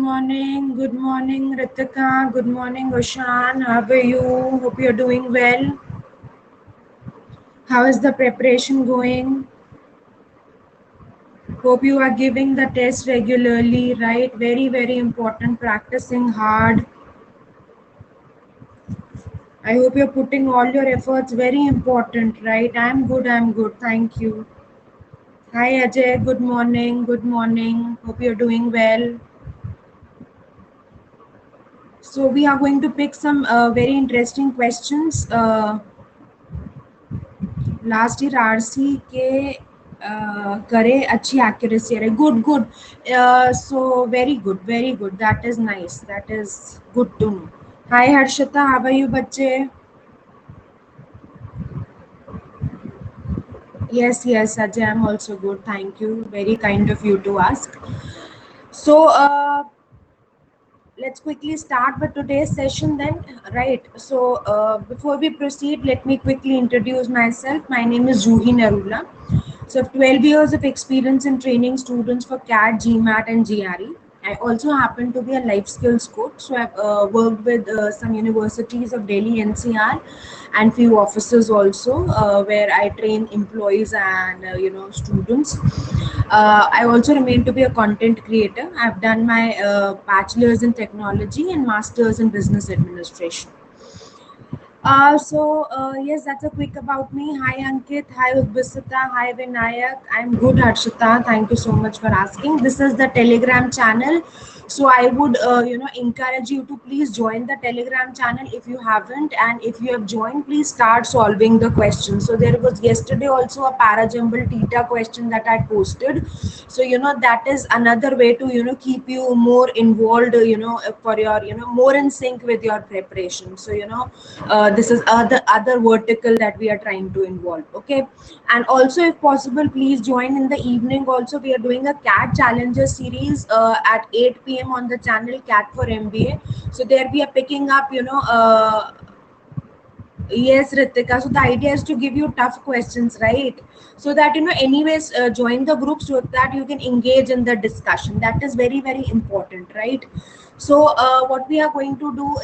morning. Good morning, Ritika. Good morning, Oshan. How are you? Hope you're doing well. How is the preparation going? Hope you are giving the test regularly, right? Very, very important. Practicing hard. I hope you're putting all your efforts. Very important, right? I'm good. I'm good. Thank you. Hi, Ajay. Good morning. Good morning. Hope you're doing well. So we are going to pick some very interesting questions. Last year RC के करे अच्छी accuracy रहे good good so very good that is nice that is good to know hi Harshita how are you बच्चे yes Ajay I'm also good thank you very kind of you to ask so let's quickly start with today's session then right so before we proceed let me quickly introduce myself my name is Juhi Narula so I have 12 years of experience in training students for CAT, GMAT and GRE. I also happen to be a life skills coach so I've worked with some universities of Delhi NCR and few offices also where I train employees and students I also remain to be a content creator. I've done my bachelor's in technology and master's in business administration. Yes, that's a quick about me. Hi Ankit, hi Udbisita, hi Vinayak. I'm good, Harshita. Thank you so much for asking. This is the Telegram channel. So I would, encourage you to please join the Telegram channel if you haven't, and if you have joined, please start solving the questions. So there was yesterday also a parajumble theta question that I posted. So that is another way to keep you more involved. For your more in sync with your preparation. So this is other vertical that we are trying to involve, okay, and also if possible please join in the evening also we are doing a cat challenger series at 8 p.m. on the channel cat for MBA so there we are picking up yes, Ritika. So the idea is to give you tough questions, right? So that anyways, join the group so that you can engage in the discussion. That is very, very important, right? So what we are going to do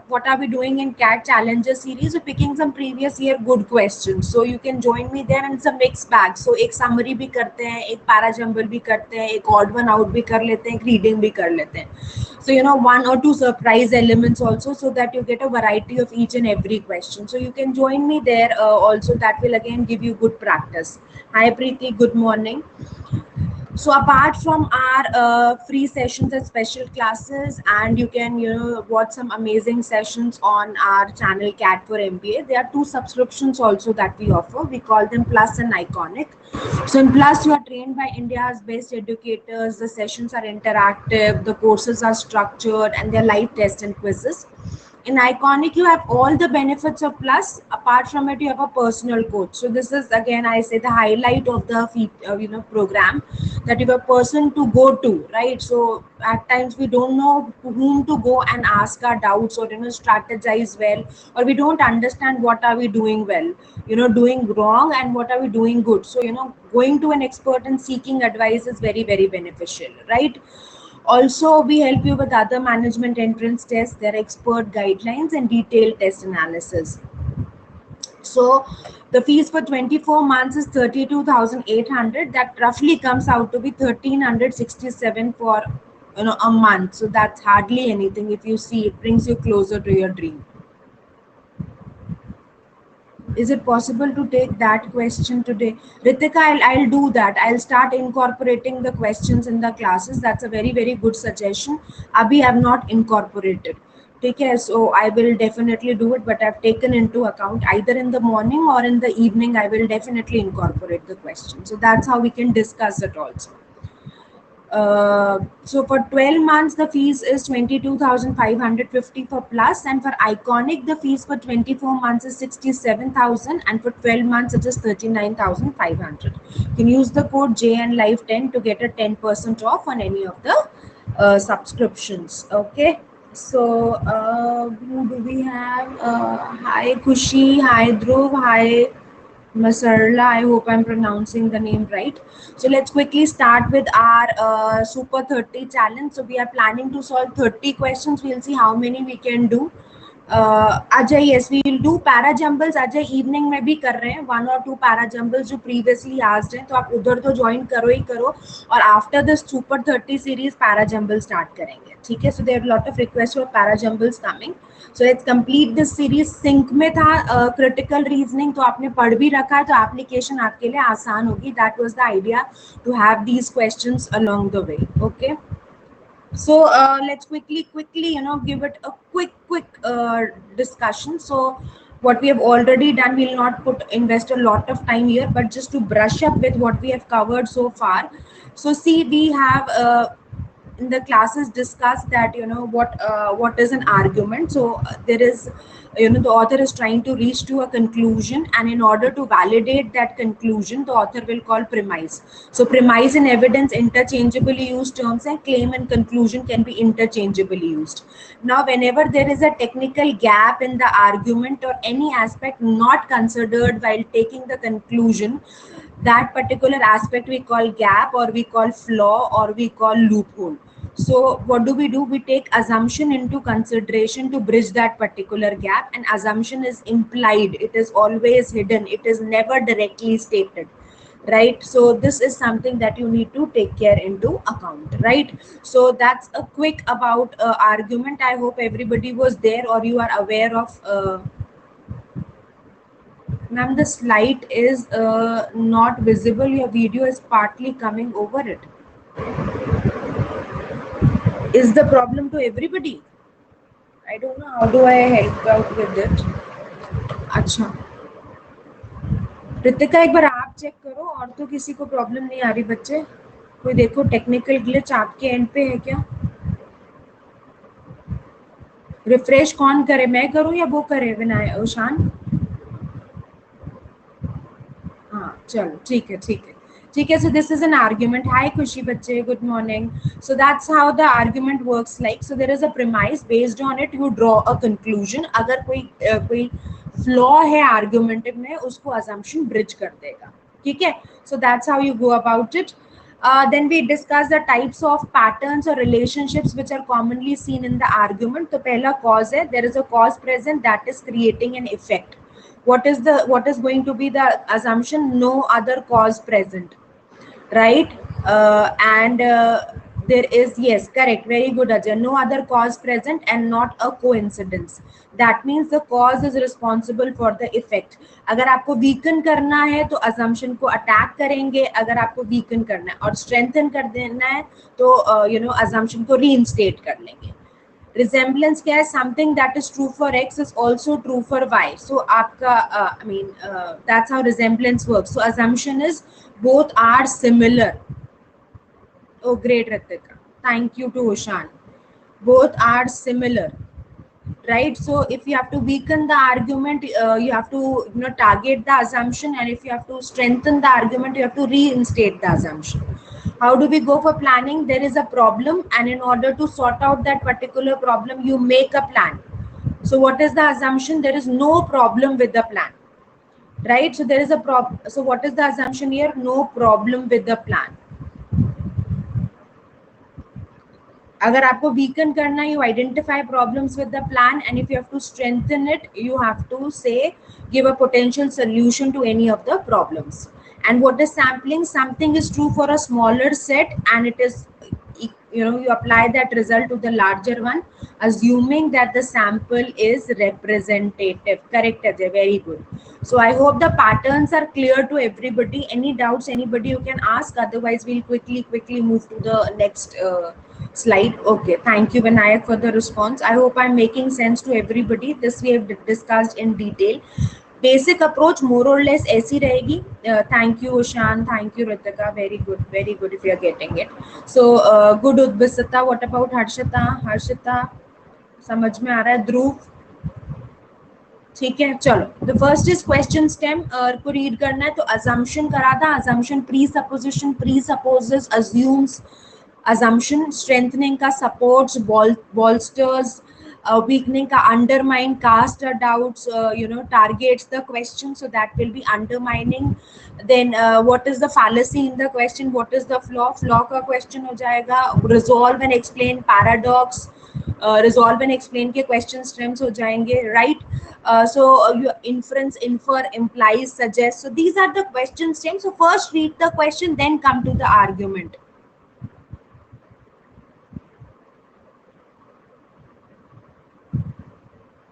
what are we doing in CAT Challenger series? We're picking some previous year good questions. So you can join me there and it's a mixed bag. So एक summary भी करते हैं, एक parajumble भी करते हैं, एक odd one out भी कर लेते हैं, एक reading भी कर लेते हैं. So one or two surprise elements also so that you get a variety of each and every question so you can join me there also that will again give you good practice. Hi Preeti, good morning. So apart from our free sessions and special classes and you can watch some amazing sessions on our channel Cat for MBA there are two subscriptions also that we offer we call them Plus and Iconic. So in Plus you are trained by India's best educators the sessions are interactive the courses are structured and they're live tests and quizzes. In Iconic you have all the benefits of Plus apart from it you have a personal coach so this is again I say the highlight of the program that you have a person to go to right so at times we don't know to whom to go and ask our doubts or strategize well or we don't understand what are we doing well doing wrong and what are we doing good so going to an expert and seeking advice is very very beneficial right. Also, we help you with other management entrance tests, their expert guidelines, and detailed test analysis. So, the fees for 24 months is 32,800. That roughly comes out to be 1,367 for a month. So that's hardly anything. If you see, it brings you closer to your dream. Is it possible to take that question today? Ritika, I'll do that. I'll start incorporating the questions in the classes. That's a very, very good suggestion. Abhi, I've not incorporated. Take care. So I will definitely do it, but I've taken into account either in the morning or in the evening, I will definitely incorporate the question. So that's how we can discuss it also. So for 12 months the fees is 22,550 for Plus and for Iconic the fees for 24 months is 67,000 and for 12 months it is 39,500. You can use the code JNLive10 to get a 10% off on any of the subscriptions. Okay. So who do we have? Hi Kushi, hi Dhruv, hi Masarla, I hope I'm pronouncing the name right. So let's quickly start with our Super 30 challenge. So we are planning to solve 30 questions. We'll see how many we can do. Ajay, yes, we will do para jumbles. Ajay evening में भी कर रहे हैं 1 or 2 para jumbles जो previously asked हैं, तो आप उधर तो join करो ही करो, और after this Super 30 series para jumble start करेंगे, ठीक है? So there are a lot of requests for para jumbles coming. So let's complete this series. Sync में था critical reasoning, तो आपने पढ़ भी रखा है, तो application आपके लिए आसान होगी. That was the idea, to have these questions along the way. Okay. So let's quickly give it a quick discussion. So what we have already done, we'll not invest a lot of time here, but just to brush up with what we have covered so far. So see, we have in the classes discussed that what is an argument. So there is, the author is trying to reach to a conclusion, and in order to validate that conclusion, the author will call premise. So premise and evidence interchangeably used terms, and claim and conclusion can be interchangeably used. Now whenever there is a technical gap in the argument or any aspect not considered while taking the conclusion, that particular aspect we call gap, or we call flaw, or we call loophole. So what do? We take assumption into consideration to bridge that particular gap, and assumption is implied, it is always hidden, it is never directly stated, right? So this is something that you need to take care into account, right? So that's a quick about argument. I hope everybody was there, or you are aware of ma'am, the slide is not visible. Your video is partly coming over it. Is the problem to everybody? I don't know. How do I help out with it? अच्छा, रितिका एक बार आप check करो, और तो किसी को problem नहीं आ रही बच्चे? कोई देखो, टेक्निकल ग्लिच आपके एंड पे है क्या? रिफ्रेश कौन करे, मैं करूं या वो करे? विनायक, शान? हाँ चलो, ठीक है ठीक है ठीक है. So this is an argument. Hi खुशी बच्चे, good morning. So that's how the argument works like. So there is a premise, based on it you draw a conclusion. अगर कोई flaw है argument में, उसको assumption bridge कर देगा, ठीक है? So that's how you go about it. Then we discuss the types of patterns or relationships which are commonly seen in the argument. तो पहला cause है, there is a cause present that is creating an effect. What is going to be the assumption? No other cause present, right? And there is, yes, correct, very good Ajay, no other cause present and not a coincidence. That means the cause is responsible for the effect. अगर आपको weaken करना है तो assumption को attack करेंगे, अगर आपको weaken करना है और strengthen कर देना है तो assumption को reinstate कर लेंगे. Resemblance क्या है? Something that is true for X is also true for Y. So आपका that's how resemblance works. So assumption is both are similar. Oh great Ritika, thank you to Ushan. Both are similar, right? So if you have to weaken the argument, you have to target the assumption, and if you have to strengthen the argument, you have to reinstate the assumption. How do we go for planning? There is a problem, and in order to sort out that particular problem, you make a plan. So what is the assumption? There is no problem with the plan, right? So there is a problem. So what is the assumption here? No problem with the plan. अगर आपको weaken करना, you identify problems with the plan, and if you have to strengthen it, you have to say give a potential solution to any of the problems. And what is sampling? Something is true for a smaller set, and it is you apply that result to the larger one, assuming that the sample is representative. Correct Ajay, very good. So I hope the patterns are clear to everybody. Any doubts anybody you can ask, otherwise we'll quickly move to the next slide. Okay, thank you Vinayak for the response. I hope I'm making sense to everybody. This we have discussed in detail. Basic approach more or less ऐसी रहेगी. Thank you Ushan, thank you Ritika, very good if you are getting it. So good Udbisita. What about Harshita समझ में आ रहा है? ध्रुव ठीक है, चलो. The first is question stem को रीड करना है, तो assumption करा था. assumption presupposition, presupposes, assumes, assumption strengthening का supports, bolsters, weakening ka undermine, cast a doubts, targets the question, so that will be undermining. Then what is the fallacy in the question, what is the flaw ka question ho jayega. Resolve and explain, paradox, resolve and explain के question stems हो जाएंगे, right? Your inference, infer, implies, suggest, so these are the question stems. So first read the question, then come to the argument.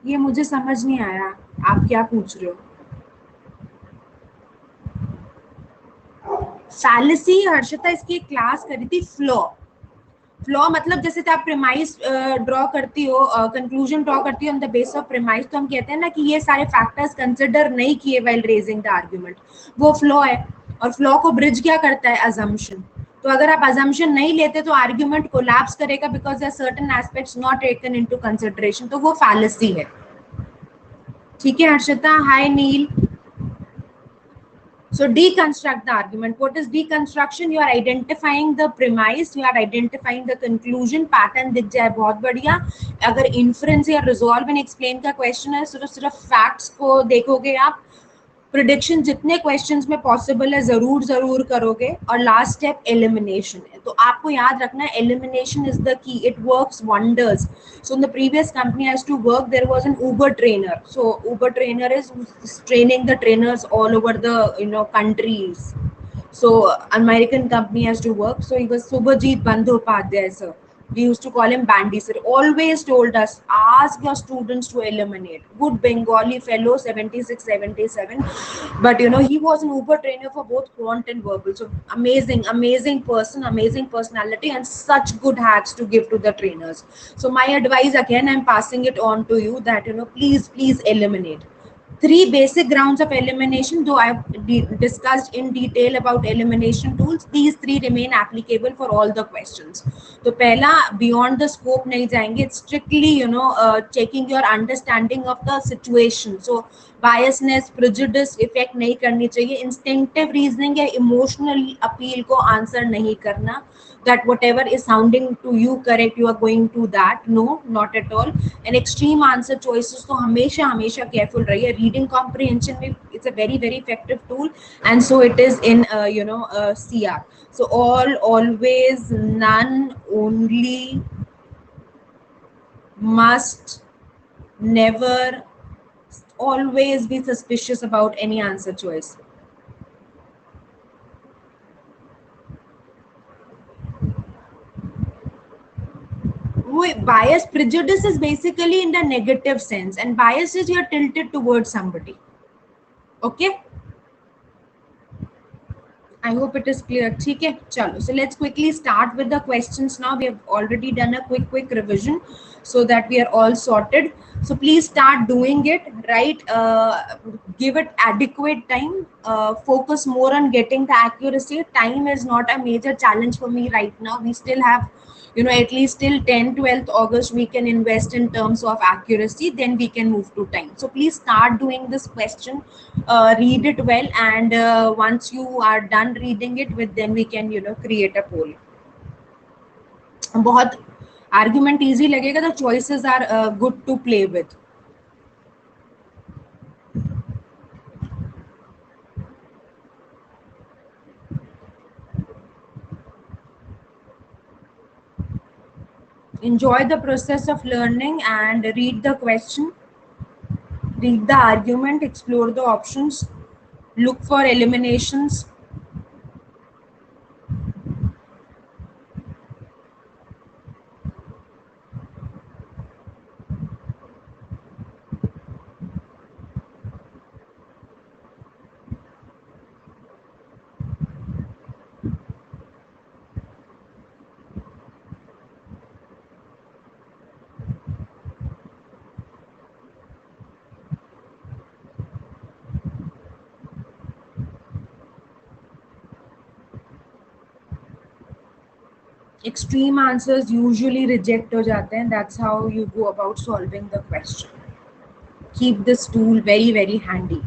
ये मुझे समझ नहीं आया आप क्या पूछ रहे हो. फैलेसी हर्षिता इसकी क्लास करी थी. फ्लॉ मतलब जैसे आप प्रेमाइस ड्रॉ करती हो, कंक्लूजन ड्रॉ करती हो on the base of premise, तो हम कहते हैं ना कि ये सारे फैक्टर्स कंसिडर नहीं किए व्हाइल रेजिंग द आर्गुमेंट, वो फ्लॉ है. और फ्लॉ को ब्रिज क्या करता है, अजम्पशन. तो अगर आप अजम्पशन नहीं लेते तो आर्ग्यूमेंट कोलैप्स करेगा because there certain aspects not taken into consideration, तो वो फैलेसी है. ठीक है हर्षिता, हाय नील. So deconstruct the argument. What is deconstruction? You are identifying the premise, you are identifying the conclusion. Pattern दिख जाए बहुत बढ़िया. अगर inference या resolve and explain का question है, तो सिर्फ facts को देखोगे आप. प्रिडिक्शन जितने क्वेश्चंस में पॉसिबल है जरूर करोगे. और लास्ट स्टेप एलिमिनेशन है. तो आपको याद रखना है elimination is the key, it works wonders. So in the previous company has to work, there was an Uber trainer. So Uber trainer is training the trainers all over the countries. So American company has to work. So he was Subhajit Bandhopadhyay sir. We used to call him Bandy sir. Always told us, ask your students to eliminate. Good Bengali fellow, 76, 77. But he was an Uber trainer for both quant and verbal. So amazing person, amazing personality, and such good hacks to give to the trainers. So my advice again, I'm passing it on to you that please eliminate. Three basic grounds of elimination, though I've discussed in detail about elimination tools, these three remain applicable for all the questions. तो पहला beyond the scope नहीं जाएंगे, it's strictly checking your understanding of the situation. So biasness, prejudice effect नहीं करनी चाहिए. Instinctive reasoning या emotional appeal को answer नहीं करना, that whatever is sounding to you correct you are going to that. No, not at all. And extreme answer choices तो हमेशा careful रहिए. Reading comprehension में it's a very effective tool, and so it is in CR. So always, none, only, must, never, always be suspicious about any answer choice. Bias, prejudice is basically in the negative sense, and bias is you're tilted towards somebody. Okay, I hope it is clear. ठीक है, चलो. So let's quickly start with the questions now. We have already done a quick revision so that we are all sorted. So please start doing it, right? Give it adequate time. Focus more on getting the accuracy. Time is not a major challenge for me right now. We still have at least till 10th 12th August we can invest in terms of accuracy, then we can move to time. So please start doing this question, read it well, and once you are done reading it with, then we can create a poll. बहुत argument easy लगेगा, the choices are good to play with. Enjoy the process of learning and read the question, read the argument, explore the options, look for eliminations. Extreme answers usually reject ho jate hain. That's how you go about solving the question. Keep this tool very handy.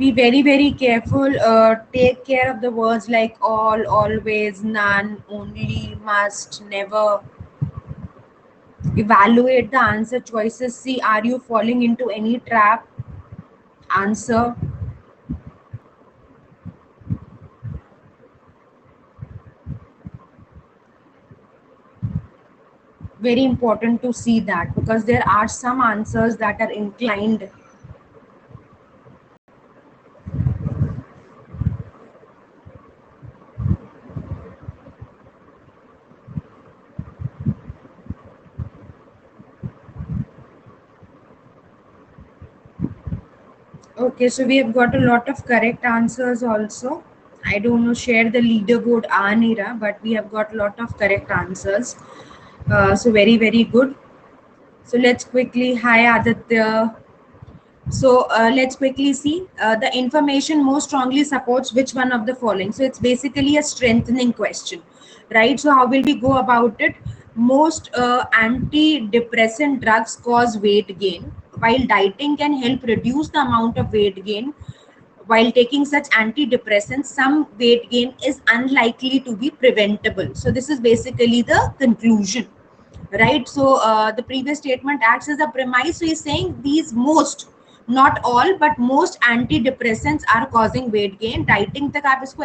Be very very careful. Take care of the words like all, always, none, only, must, never. Evaluate the answer choices. See, are you falling into any trap? Answer. Very important to see that, because there are some answers that are inclined. Okay, so we have got a lot of correct answers also. I don't know, share the leaderboard, Anira, but we have got a lot of correct answers. So very, very good. So let's quickly, hi Aditya. So let's quickly see the information most strongly supports which one of the following. So it's basically a strengthening question, right? So how will we go about it? Most antidepressant drugs cause weight gain, while dieting can help reduce the amount of weight gain. While taking such antidepressants, some weight gain is unlikely to be preventable. So this is basically the conclusion, right? So the previous statement acts as a premise. So he's saying these most, not all, but most antidepressants are causing weight gain. Dieting तक आप इसको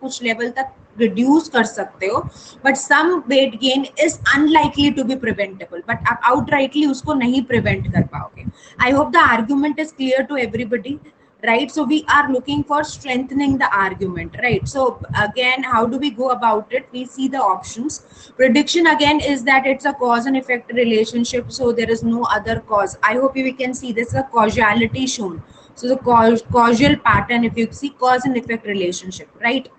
कुछ level तक reduce कर सकते हो, but some weight gain is unlikely to be preventable, but आप outrightly उसको नहीं prevent कर पाओगे. I hope the argument is clear to everybody, right? So we are looking for strengthening the argument, right? So again, how do we go about it? We see the options. Prediction again is that it's a cause and effect relationship, so there is no other cause. I hope we can see this, a causality shown. So the causal pattern, if you see, cause and effect relationship, right?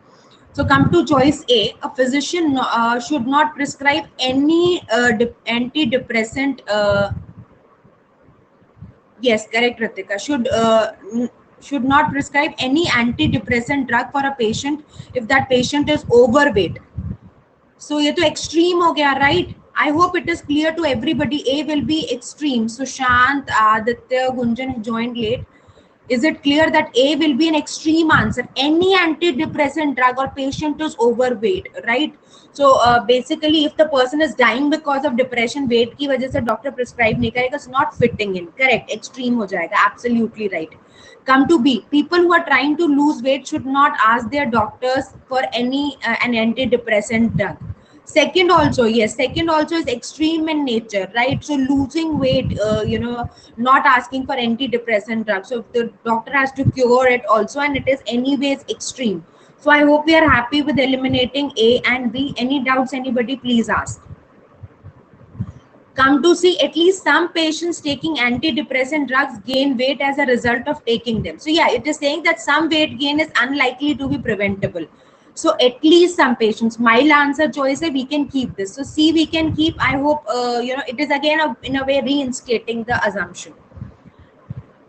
So come to choice A. A physician should not prescribe any antidepressant. Yes, correct, Ritika. Should not prescribe any antidepressant drug for a patient if that patient is overweight. So ये तो extreme हो गया, right? I hope it is clear to everybody. A will be extreme. So Shant, Aditya, Gunjan joined late. Is it clear that A will be an extreme answer? Any antidepressant drug or patient is overweight, right? So basically, if the person is dying because of depression, weight की वजह से doctor prescribe नहीं करेगा, it's not fitting in. Correct, extreme हो जाएगा. Absolutely right. Come to B. People who are trying to lose weight should not ask their doctors for any an antidepressant drug. Second also, yes, second also is extreme in nature, right? So losing weight, not asking for antidepressant drugs, so if the doctor has to cure it also, and it is anyways extreme. So I hope we are happy with eliminating A and B. Any doubts, anybody, please ask. Come to see, at least some patients taking antidepressant drugs gain weight as a result of taking them. So yeah, it is saying that some weight gain is unlikely to be preventable. So at least some patients, mild answer choice, we can keep this. So C we can keep. I hope it is again in a way reinstating the assumption.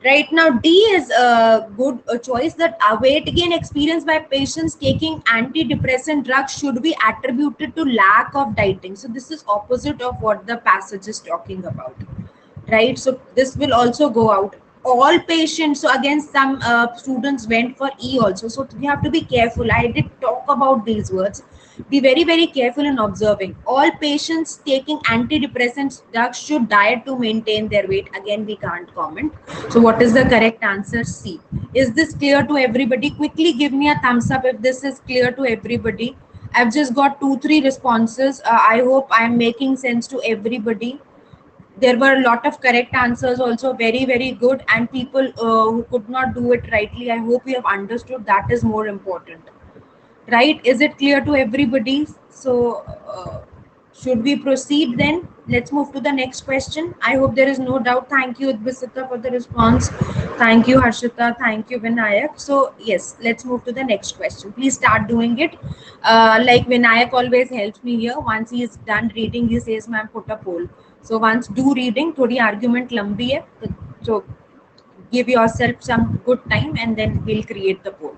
Right now, D is a good choice, that weight gain experienced by patients taking antidepressant drugs should be attributed to lack of dieting. So this is opposite of what the passage is talking about, right? So this will also go out. All patients. So again, some students went for E also. So we have to be careful. I did talk about these words. Be very very careful in observing. All patients taking antidepressants drugs should diet to maintain their weight. Again, we can't comment. So what is the correct answer? C. Is this clear to everybody? Quickly give me a thumbs up if this is clear to everybody. I've just got 2-3 responses. I hope I'm making sense to everybody. There were a lot of correct answers also, very very good, and people who could not do it rightly, I hope you have understood. That is more important, right? Is it clear to everybody? So should we proceed then? Let's move to the next question. I hope there is no doubt. Thank you Udbisita for the response. Thank you Harshita, thank you Vinayak. So yes, let's move to the next question. Please start doing it. Like Vinayak always helps me here. Once he is done reading, he says ma'am put a poll. So once do reading, थोड़ी argument लंबी है, so give yourself some good time and then we'll create the poll.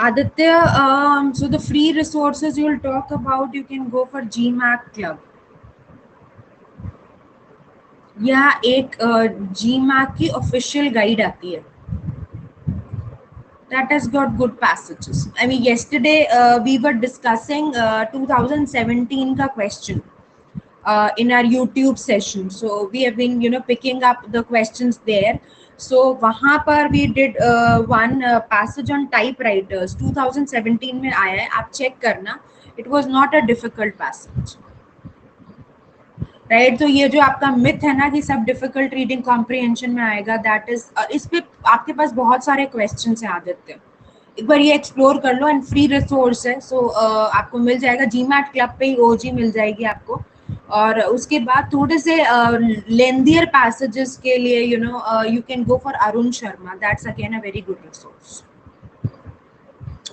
Aditya, so the free resources you'll talk about, you can go for GMAT Club. या एक GMAT की official guide आती है. That has got good passages. I mean, yesterday we were discussing 2017 ka question in our YouTube session. So we have been, picking up the questions there. So वहाँ पर we did one passage on typewriters. 2017 में आया है, आप check करना. It was not a difficult passage. Right तो ये जो आपका मिथ है ना कि सब डिफिकल्ट रीडिंग कॉम्प्रिहेंशन में आएगा, दैट इज इस पे आपके पास बहुत सारे क्वेश्चंस हैं आदित्य, एक बार ये एक्सप्लोर कर लो. एंड फ्री रिसोर्स है, सो आपको मिल जाएगा जीमैट क्लब पे ही, ओजी मिल जाएगी आपको. और उसके बाद थोड़े से लेंदियर पैसेजेस के लिए you can go for Arun Sharma, that's again a very good resource.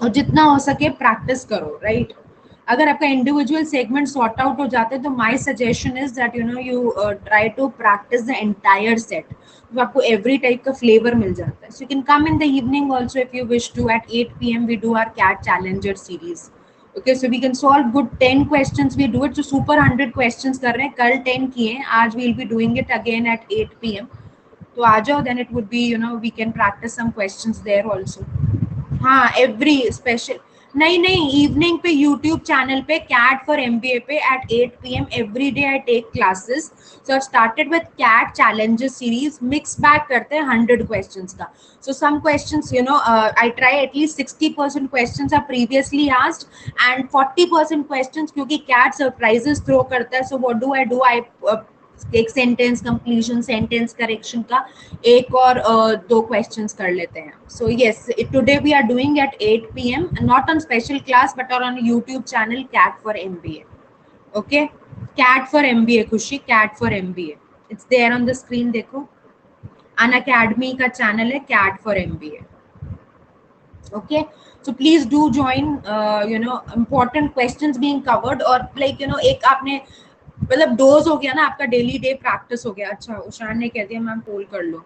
और जितना हो सके प्रैक्टिस करो, राइट. अगर आपका इंडिविजुअल सेगमेंट सॉर्ट आउट हो जाते हैं तो my suggestion is that you try to practice the entire set, तो आपको एवरी टाइप का फ्लेवर मिल जाता है. So you can come in the evening also if you wish to. At 8 PM we do our CAT challenger series. Okay, so we can solve good 10 questions. We do it, so super 100 questions कर रहे हैं, कल 10 किए हैं, आज we will be doing it again at 8 PM. तो आ जाओ, then it would be we can practice some questions there also. हाँ, एवरी स्पेशल नहीं नहीं, इवनिंग पे यूट्यूब चैनल पे कैट फॉर MBA पे at 8 PM every day I take classes. So I started with CAT challenges series, mix back करते हैं 100 questions का. So some questions I try at least 60% questions are previously asked and 40% questions क्योंकि cat surprises throw करता है. So what do I एक sentence completion, sentence correction का एक और दो क्वेश्चंस कर लेते हैं. So yes, today we are doing at 8 PM, not on special class but on YouTube channel CAT for MBA. Okay, CAT for MBA Khushi, CAT for MBA, it's there on the screen. देखो, Unacademy का channel है CAT for MBA. Okay, so please do join. Important questions being covered, और like एक आपने मतलब dose हो गया ना आपका, डेली डे प्रैक्टिस हो गया. अच्छा, उषान ने कह दिया मैम पोल कर लो.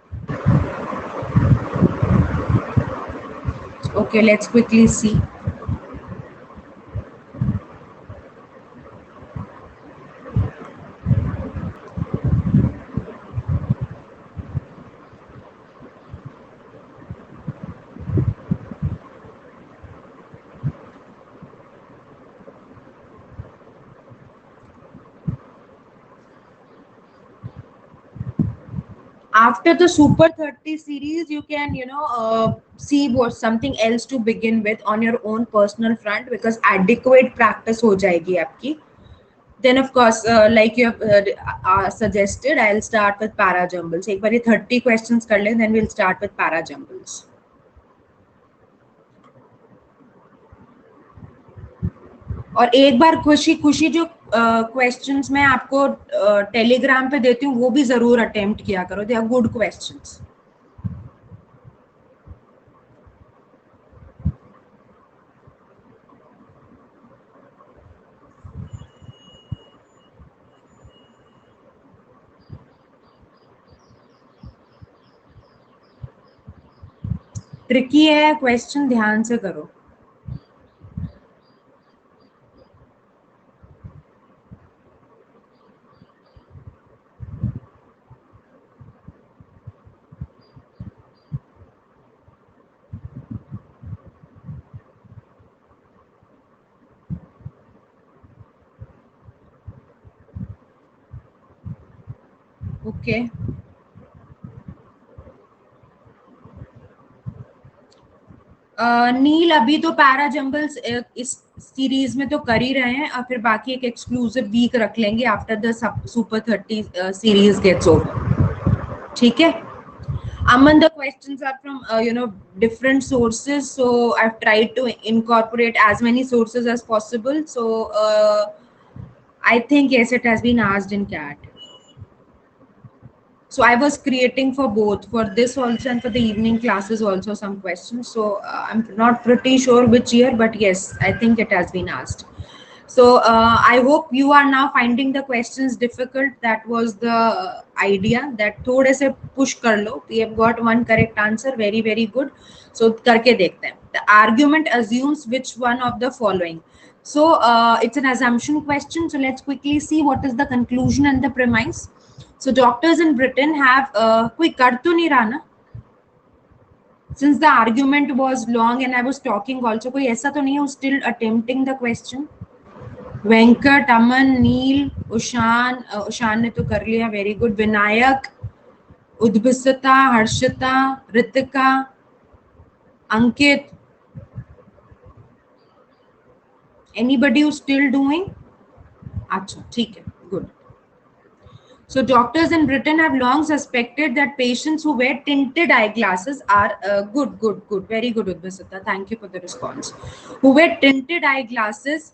Okay, let's quickly see. After the Super 30 series, you can see what something else to begin with on your own personal front, because adequate practice हो जाएगी आपकी. Then of course, like you have suggested, I'll start with para jumbles. एक बार ये 30 questions कर लें, then we'll start with para jumbles. और एक बार खुशी जो क्वेश्चंस मैं आपको टेलीग्राम पे देती हूँ वो भी जरूर अटेम्प्ट किया करो. They are good questions. Tricky है क्वेश्चन, ध्यान से करो. ओके, नील अभी तो पैरा जंबल्स इस सीरीज में तो कर ही रहे हैं, और फिर बाकी एक एक्सक्लूसिव वीक रख लेंगे after the super 30 series gets over. ठीक है. Aman, the questions are from different sources, so I've tried to incorporate as many sources as possible. So I think yes, it has been asked in CAT. So I was creating for both, for this also and for the evening classes also, some questions. So I'm not pretty sure which year, but yes, I think it has been asked. So I hope you are now finding the questions difficult. That was the idea, that थोड़े से push कर लो. We have got one correct answer. Very very good. So करके देखते हैं. The argument assumes which one of the following. So it's an assumption question. So let's quickly see what is the conclusion and the premise. So doctors in Britain have कोई कर तो नहीं रहा ना? Since the argument was long and I was talking also, कोई ऐसा तो नहीं है who's still attempting the question? Venkat, अमन, नील, उशान, उशान ने तो कर लिया, वेरी गुड. विनायक, उद्भिसता, Harshita, Ritika, Ankit, anybody who still doing? अच्छा ठीक है, good. So doctors in Britain have long suspected that patients who wear tinted eyeglasses are good, very good, Udbhisita. Thank you for the response. Who wear tinted eyeglasses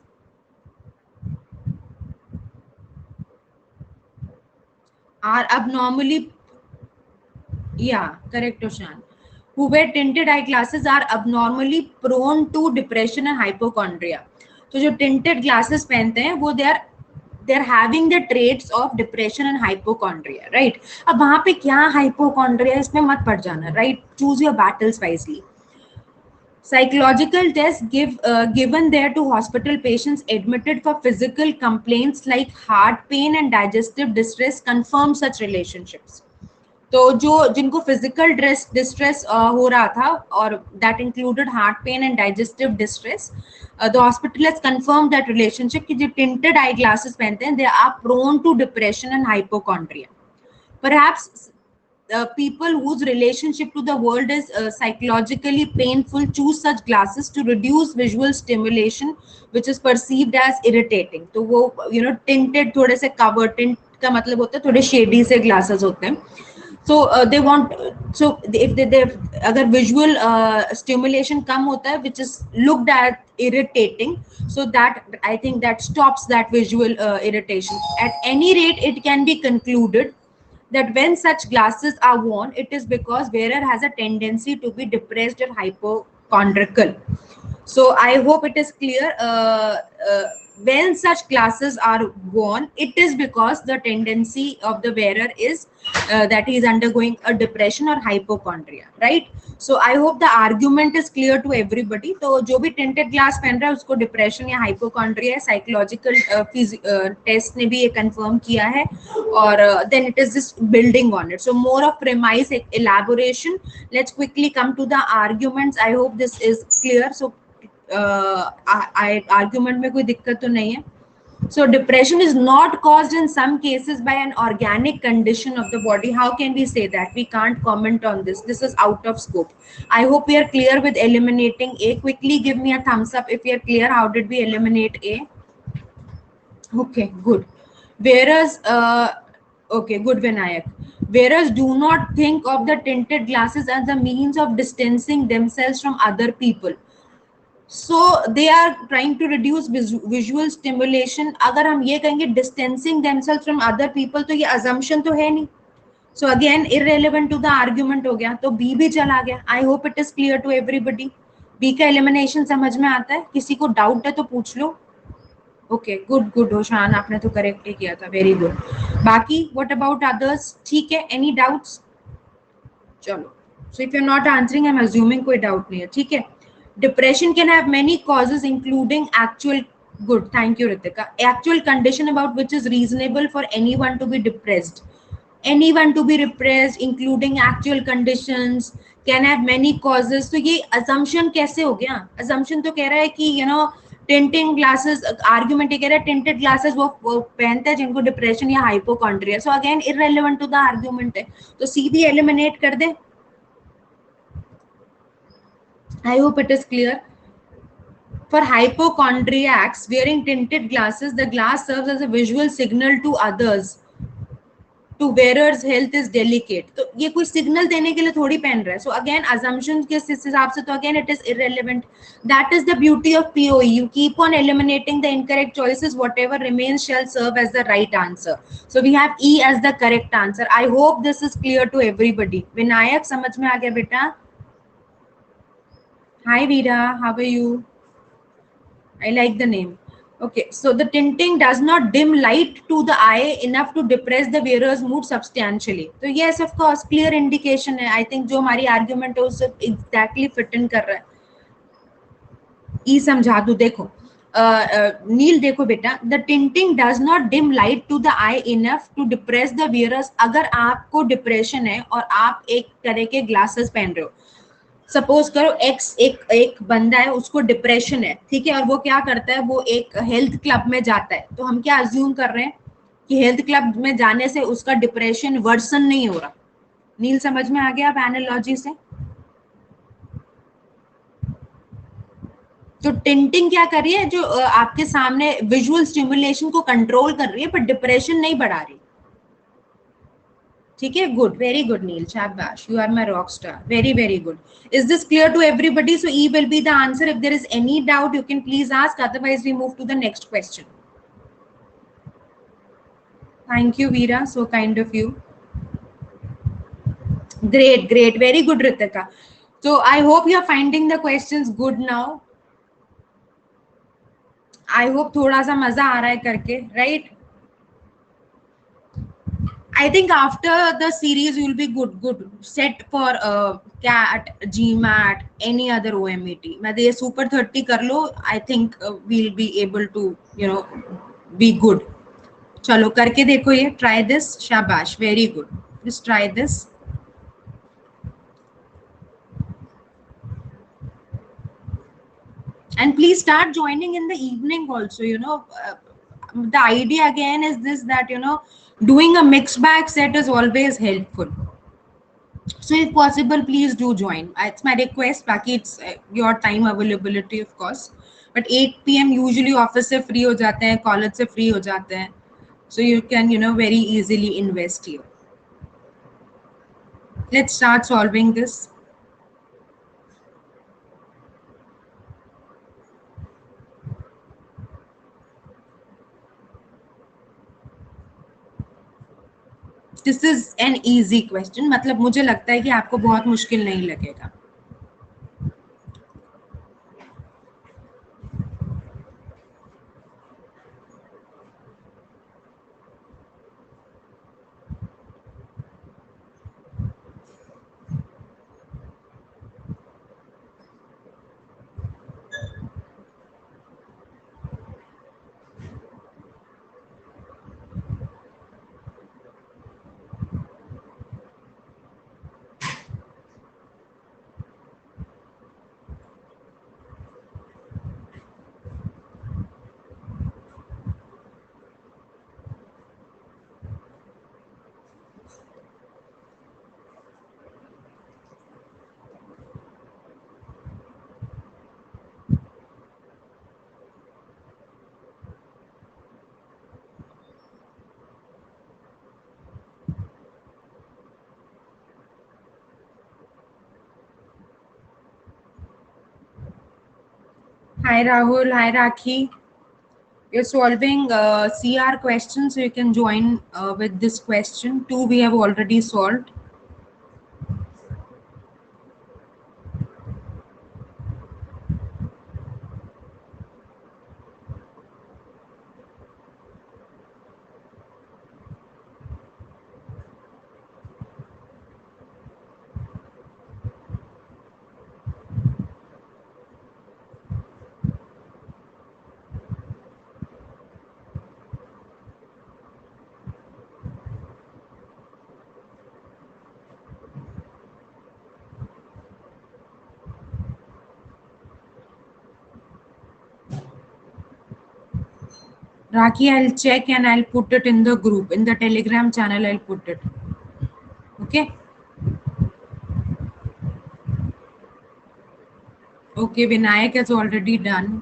are abnormally, yeah, correct, Oshan. Who wear tinted eyeglasses are abnormally prone to depression and hypochondria. तो जो tinted glasses पहनते हैं वो they're having the traits of depression and hypochondria, right? अब वहां पे क्या hypochondria, इसमें मत पड़ जाना, right? Choose your battles wisely. Psychological tests given there to hospital patients admitted for physical complaints like heart pain and digestive distress confirm such relationships. तो जो जिनको फिजिकल डिस्ट्रेस हो रहा था और that included heart pain and digestive distress, the hospital has confirm that relationship कि जो tinted eye glasses पहनते हैं they are prone to depression and hypochondria. Perhaps people whose relationship to the world is psychologically painful choose such glasses to reduce visual stimulation which is perceived as irritating. तो वो tinted थोड़े से cover, tint का मतलब होता है थोड़े shady से glasses होते हैं. So they want, so if they अगर visual stimulation कम होता है which is looked at irritating, so that I think that stops that visual irritation. At any rate, it can be concluded that when such glasses are worn, it is because wearer has a tendency to be depressed or hypochondriacal. So I hope it is clear. When such glasses are worn, it is because the tendency of the wearer is that he is undergoing a depression or hypochondria, right? So I hope the argument is clear to everybody. तो जो भी tinted glass पहन रहा है उसको depression या hypochondria है, psychological test ने भी ये confirm किया है, और then it is just building on it. So more of premise elaboration. Let's quickly come to the arguments. I hope this is clear. So argument में कोई दिक्कत तो नहीं है. So depression is not caused in some cases by an organic condition of the body. How can we say that? We can't comment on this. This is out of scope. I hope we are clear with eliminating A. Quickly give me a thumbs up if you are clear. How did we eliminate A? Okay, good. Whereas, okay, good, Vinayak. Whereas do not think of the tinted glasses as a means of distancing themselves from other people. So they are trying to reduce visual stimulation. अगर हम ये कहेंगे distancing themselves from other people, तो ये assumption तो है नहीं. So again irrelevant to the argument हो गया, तो B भी चला गया. I hope it is clear to everybody. B का elimination समझ में आता है? किसी को doubt है तो पूछ लो. Okay, good होशान, आपने तो correct ही किया था. Very good. बाकी what about others? ठीक है, any doubts? चलो. So if you're not answering, I'm assuming कोई doubt नहीं है. ठीक है. Depression can have many causes, including actual, good, thank you Ritika, actual condition about which is reasonable for anyone to be depressed. Anyone to be depressed, including actual conditions, can have many causes. तो ये assumption कैसे हो गया? Assumption तो कह रहा है कि tinted glasses, argument ये कह रहा है tinted glasses वो पहनते हैं जिनको depression या hypochondria. So again irrelevant to the argument है, तो सीधी eliminate कर दे. I hope it is clear. For hypochondriacs, wearing tinted glasses, the glass serves as a visual signal to others. To wearers, health is delicate. तो ये कोई signal देने के लिए थोड़ी पहन रहा है. So again, assumptions के हिसाब से तो again it is irrelevant. That is the beauty of POE. You keep on eliminating the incorrect choices. Whatever remains shall serve as the right answer. So we have E as the correct answer. I hope this is clear to everybody. Vinayak, समझ में आ गया बेटा? Hi Veera, how are you? I like the name. Okay, so the tinting does not dim light to the eye enough to depress the wearer's mood substantially. So yes, of course, clear indication है. I think जो हमारी argument है उससे exactly fit in कर रहा है. ई समझा दो. देखो नील, देखो बेटा, the tinting does not dim light to the eye enough to depress the wearers. अगर आपको डिप्रेशन है और आप एक तरह के ग्लासेस पहन रहे हो, सपोज करो एक बंदा है, उसको डिप्रेशन है, ठीक है, और वो क्या करता है, वो एक हेल्थ क्लब में जाता है, तो हम क्या अज्यूम कर रहे हैं कि हेल्थ क्लब में जाने से उसका डिप्रेशन वर्सन नहीं हो रहा. नील समझ में आ गया आप एनालॉजी से? तो टिंटिंग क्या कर रही है, जो आपके सामने विजुअल स्टिमुलेशन को कंट्रोल कर रही है, पर डिप्रेशन नहीं बढ़ा रही. ठीक है, गुड, वेरी गुड नील, शाबाश, you are my rock star, very very good. Is this clear to everybody? So E will be the answer. If there is any doubt you can please ask, otherwise we move to the next question. Thank you Veera, so kind of you. Great, great, very good, Ritika. So I hope you are finding the questions good now. I hope थोड़ा सा मजा आ रहा है करके, right? I think after the series you'll be good set for CAT, GMAT, any other OMET. मैं ये Super 30 कर लो. I think we'll be able to, you know, be good. चलो करके देखो ये, try this. शाबाश, very good. Just try this. And please start joining in the evening also, you know. The idea again is this, that, you know, doing a mixed bag set is always helpful. So if possible, please do join. It's my request. Baki, it's your time availability, of course. But 8 p.m. usually office se free ho jate hain, college se free ho jate hain. So you can, you know, very easily invest here. Let's start solving this. This is an easy question. मतलब मुझे लगता है कि आपको बहुत मुश्किल नहीं लगेगा. Hi Rahul, hi Rakhi. You're solving CR questions, so you can join with this question. 2 we have already solved. Rakhi, I'll check and I'll put it in the group, in the Telegram channel. I'll put it. Okay. Okay, Vinayak has already done.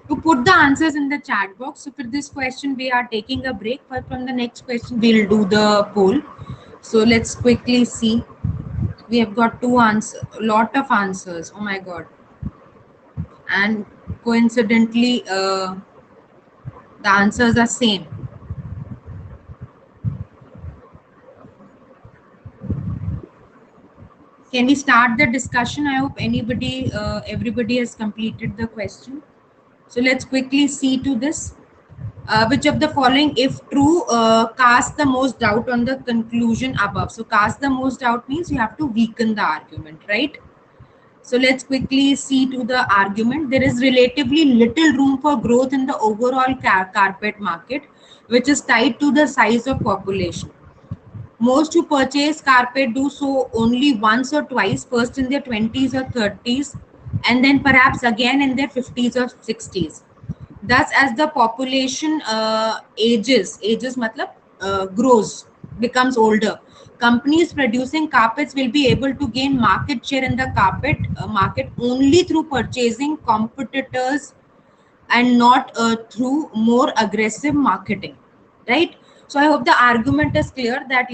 To put the answers in the chat box. So for this question, we are taking a break, but from the next question, we'll do the poll. So let's quickly see. We have got two answers, a lot of answers. Oh my God. And coincidentally, the answers are same. Can we start the discussion? I hope everybody has completed the question. So let's quickly see to this. Which of the following, if true, cast the most doubt on the conclusion above? So cast the most doubt means you have to weaken the argument, right? So let's quickly see to the argument. There is relatively little room for growth in the overall carpet market, which is tied to the size of population. Most who purchase carpet do so only once or twice, first in their 20s or 30s, and then perhaps again in their 50s or 60s. Thus, as the population ages matlab, grows, becomes older, companies producing carpets will be able to gain market share in the carpet market only through purchasing competitors and not through more aggressive marketing, right? So I hope the argument is clear that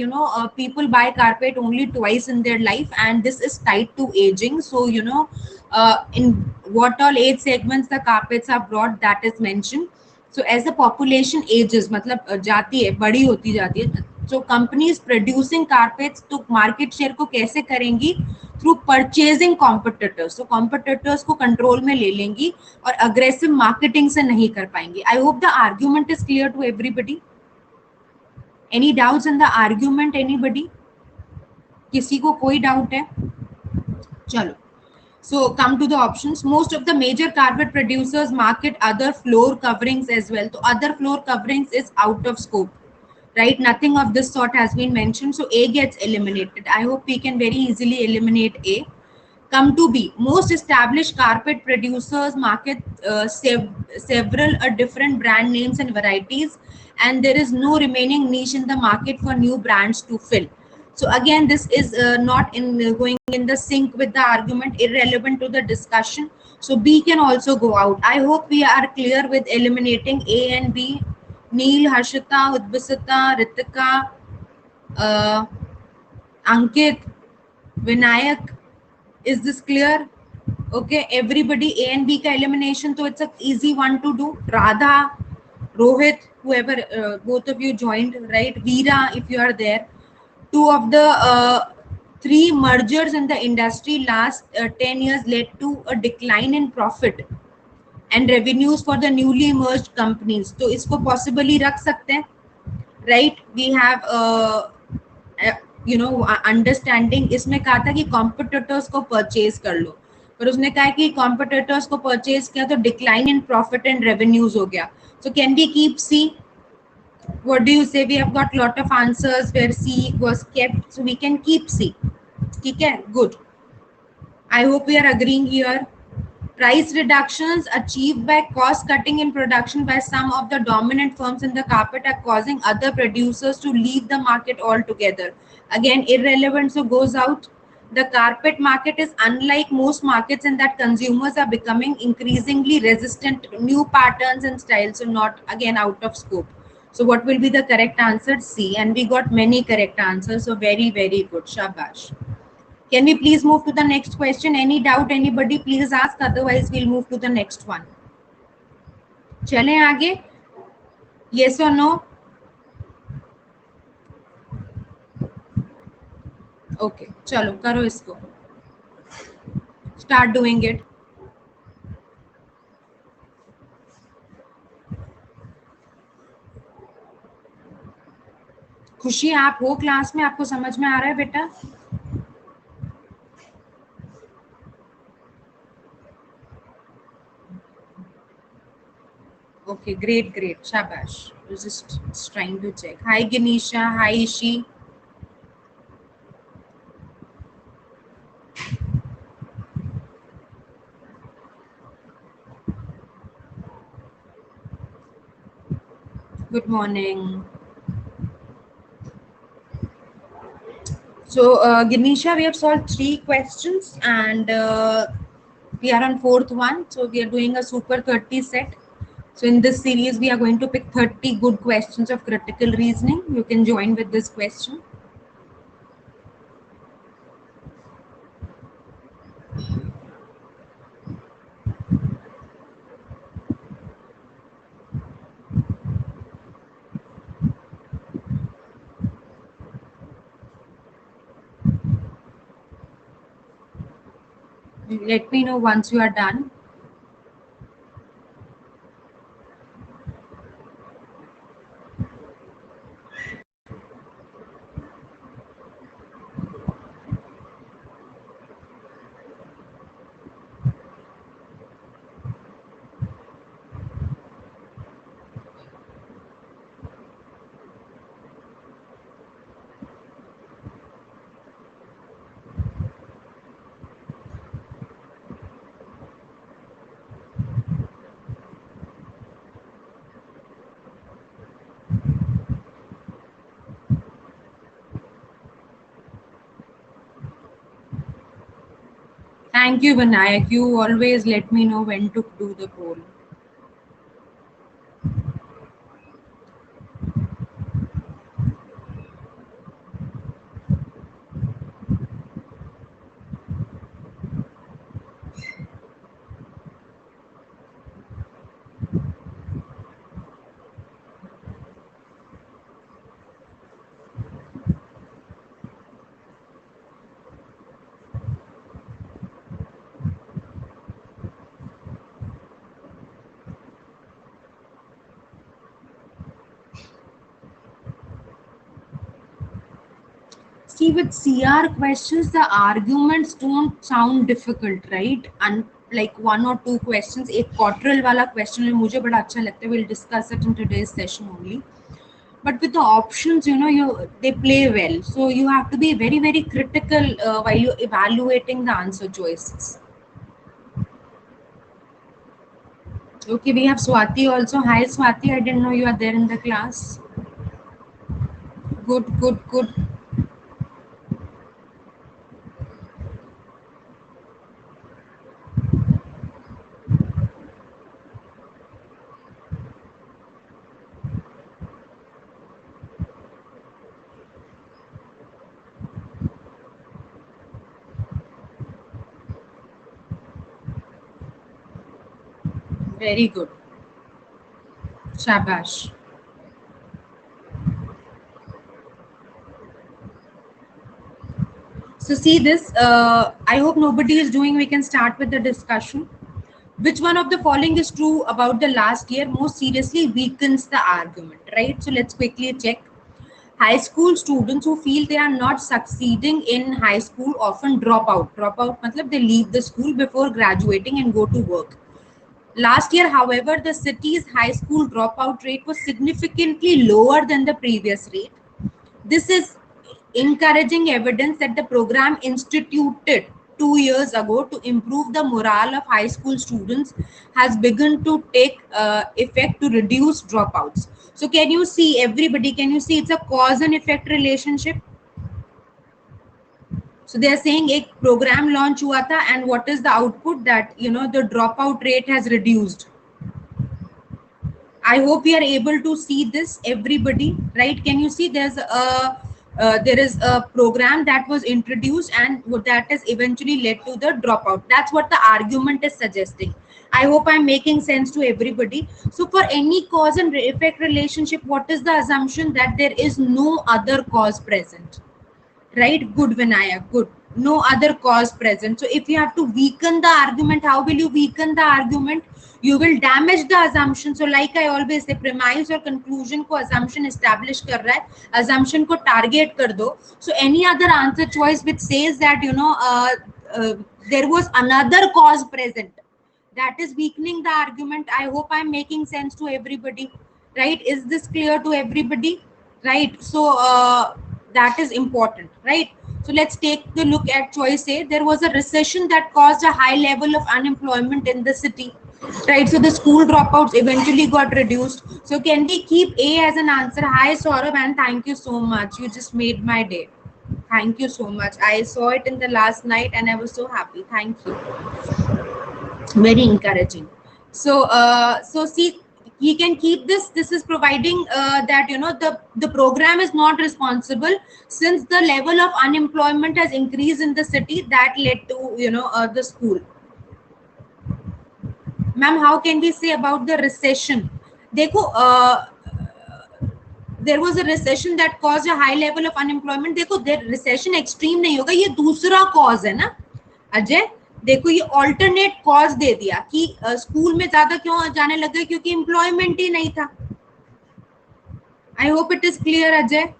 people buy carpet only twice in their life, and this is tied to aging. So in what all age segments the carpets are brought, that is mentioned. So as the population ages, मतलब जाती है, बड़ी होती जाती है, so companies producing carpets तो market share को कैसे करेंगी? थ्रू परचेजिंग कॉम्पिटिटर्स, तो कॉम्पिटिटर्स को कंट्रोल में ले लेंगी और अग्रेसिव मार्केटिंग से नहीं कर पाएंगी. I hope the argument is clear to everybody. Any doubts in the argument? Anybody? किसी को कोई डाउट है? चलो. So come to the options. Most of the major carpet producers market other floor coverings as well. So other floor coverings is out of scope, right? Nothing of this sort has been mentioned. So A gets eliminated. I hope we can very easily eliminate A. Come to B. Most established carpet producers market several different brand names and varieties, and there is no remaining niche in the market for new brands to fill. So again, this is not in going in the sync with the argument, irrelevant to the discussion. So B can also go out. I hope we are clear with eliminating A and B. Neil, Harshita, Udbisita, Ritika, uh, Ankit, Vinayak. Is this clear? Okay, everybody, A and B ka elimination, so it's a easy one to do. Radha, Rohit, whoever, both of you joined, right? Veera, if you are there. Two of the three mergers in the industry last 10 years led to a decline in profit and revenues for the newly merged companies. तो इसको possibly रख सकते हैं, right? We have understanding. इसमें कहा था कि competitors को परचेज कर लो, पर उसने कहा कि कॉम्पिटिटर्स को परचेज किया तो decline in profit and revenues हो गया. So can we keep C? What do you say? We have got lot of answers where C was kept, so we can keep C. ठीक है, good. I hope we are agreeing here. Price reductions achieved by cost cutting in production by some of the dominant firms in the carpet are causing other producers to leave the market altogether. Again, irrelevant, so goes out. The carpet market is unlike most markets in that consumers are becoming increasingly resistant to new patterns and styles, so not again out of scope. So what will be the correct answer? C. And we got many correct answers, so very, very good. Shabash. Can we please move to the next question? Any doubt, anybody, please ask. Otherwise, we'll move to the next one. चलें आगे? Yes or no? Okay, चलो करो इसको. Start doing it. खुशी, आप हो class में? आपको समझ में आ रहा है बेटा? Okay, great, great. Shabash. I was just trying to check. Hi, Ganesha. Hi, Ishi. Good morning. So, Ganesha, we have solved 3 questions and we are on 4th one. So, we are doing a super 30 set. So in this series, we are going to pick 30 good questions of critical reasoning. You can join with this question. Let me know once you are done. Thank you, Vinayak. You always let me know when to do the poll. See, with CR questions, the arguments don't sound difficult, right? And like one or two questions, एक quadrille वाला question मुझे बड़ा अच्छा लगता है. We'll discuss it in today's session only. But with the options, they play well. So you have to be very, very critical while you're evaluating the answer choices. Okay, we have Swati also. Hi, Swati. I didn't know you are there in the class. Good, good, good. Very good. Shabash. So see this. I hope nobody is doing. We can start with the discussion. Which one of the following is true about the last year most seriously weakens the argument, right? So let's quickly check. High school students who feel they are not succeeding in high school often drop out. Drop out matlab they leave the school before graduating and go to work. Last year, however, the city's high school dropout rate was significantly lower than the previous rate. This is encouraging evidence that the program instituted 2 years ago to improve the morale of high school students has begun to take effect to reduce dropouts. So, can you see, everybody, can you see it's a cause and effect relationship? So they are saying a program launch हुआ था and what is the output that the dropout rate has reduced. I hope we are able to see this, everybody, right? Can you see there is a program that was introduced and that has eventually led to the dropout. That's what the argument is suggesting. I hope I'm making sense to everybody. So for any cause and effect relationship, what is the assumption? That there is no other cause present, right? Good, Vinayak, good. No other cause present. So if you have to weaken the argument, how will you weaken the argument? You will damage the assumption. So like I always say, premise or conclusion को assumption establish कर रहा है, assumption को target कर दो. So any other answer choice which says that there was another cause present, that is weakening the argument. I hope I'm making sense to everybody, right? Is this clear to everybody? Right. So that is important, right? So let's take the look at choice A. There was a recession that caused a high level of unemployment in the city, right? So the school dropouts eventually got reduced. So can we keep A as an answer? Hi Saurabh, and thank you so much. You just made my day. Thank you so much. I saw it in the last night and I was so happy. Thank you. Very encouraging. So see, he can keep this is providing that the program is not responsible, since the level of unemployment has increased in the city, that led to the school. Ma'am, how can we say about the recession? देखो, there was a recession that caused a high level of unemployment. देखो, the recession extreme नहीं होगा, ये दूसरा cause है ना अजय. देखो ये ऑल्टरनेट कॉज दे दिया कि स्कूल में ज्यादा क्यों जाने लग गए, क्योंकि एम्प्लॉयमेंट ही नहीं था. I hope it is clear Ajay.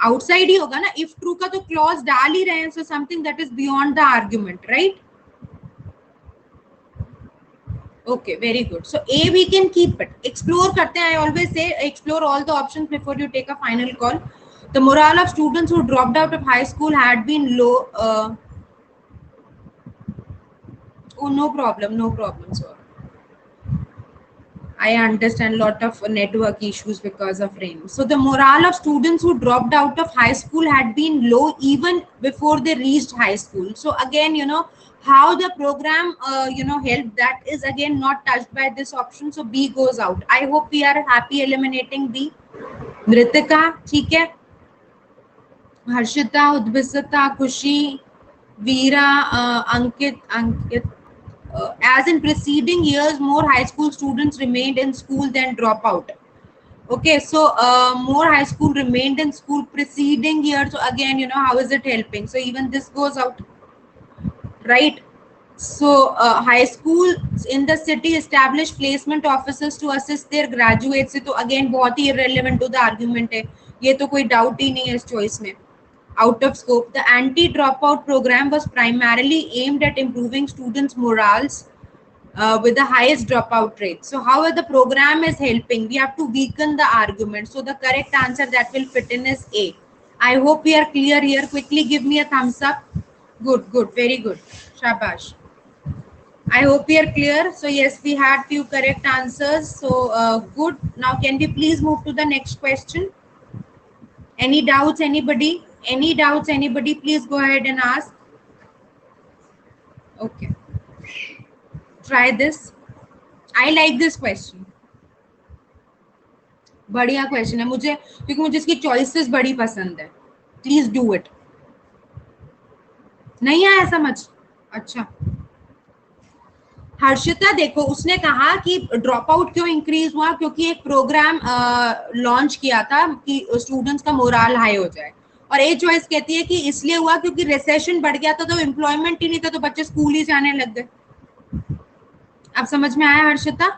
Outside ही होगा ना, इफ ट्रू का तो क्लॉज डाल ही रहे हैं, so something that is beyond the argument, right? Okay, very good. So A we can keep it. Explore करते हैं. I always say explore all the options before you take a final call. The morale of students who dropped out of high school had been low. Oh, no problem, no problem, sir. I understand lot of network issues because of rain. So the morale of students who dropped out of high school had been low even before they reached high school. So again, how the program, helped, that is again not touched by this option. So B goes out. I hope we are happy eliminating B. Mritika, ठीक है. हर्षिता, उद्भिसता, खुशी, वीरा, अंकित. As in preceding years, more high school students remained in school than drop out. Okay, so more high school remained in school preceding year. So again, how is it helping? So even this goes out, right? So high schools in the city establish placement officers to assist their graduates. So again, बहुत ही irrelevant to the argument है. ये तो कोई doubt ही नहीं है इस choice में. Out of scope. The anti-dropout program was primarily aimed at improving students' morals with the highest dropout rate. So how the program is helping? We have to weaken the argument. So the correct answer that will fit in is A. I hope we are clear here. Quickly give me a thumbs up. Good, good, very good. Shabash. I hope we are clear. So yes, we had few correct answers. So good. Now can we please move to the next question? Any doubts, anybody? Any doubts, anybody? Please go ahead and ask. Okay. Try this. I like this question. बढ़िया question है मुझे, क्योंकि मुझे इसकी choices बड़ी पसंद है. Please do it. नहीं आया समझ? अच्छा. हर्षिता, देखो उसने कहा कि ड्रॉप आउट क्यों इंक्रीज हुआ, क्योंकि एक प्रोग्राम लॉन्च किया था कि स्टूडेंट्स का मोरल हाई हो जाए. और ए चॉइस कहती है कि इसलिए हुआ क्योंकि रिसेशन बढ़ गया था, तो एम्प्लॉयमेंट ही नहीं था, तो बच्चे स्कूल ही जाने लग गए. अब समझ में आया हर्षिता?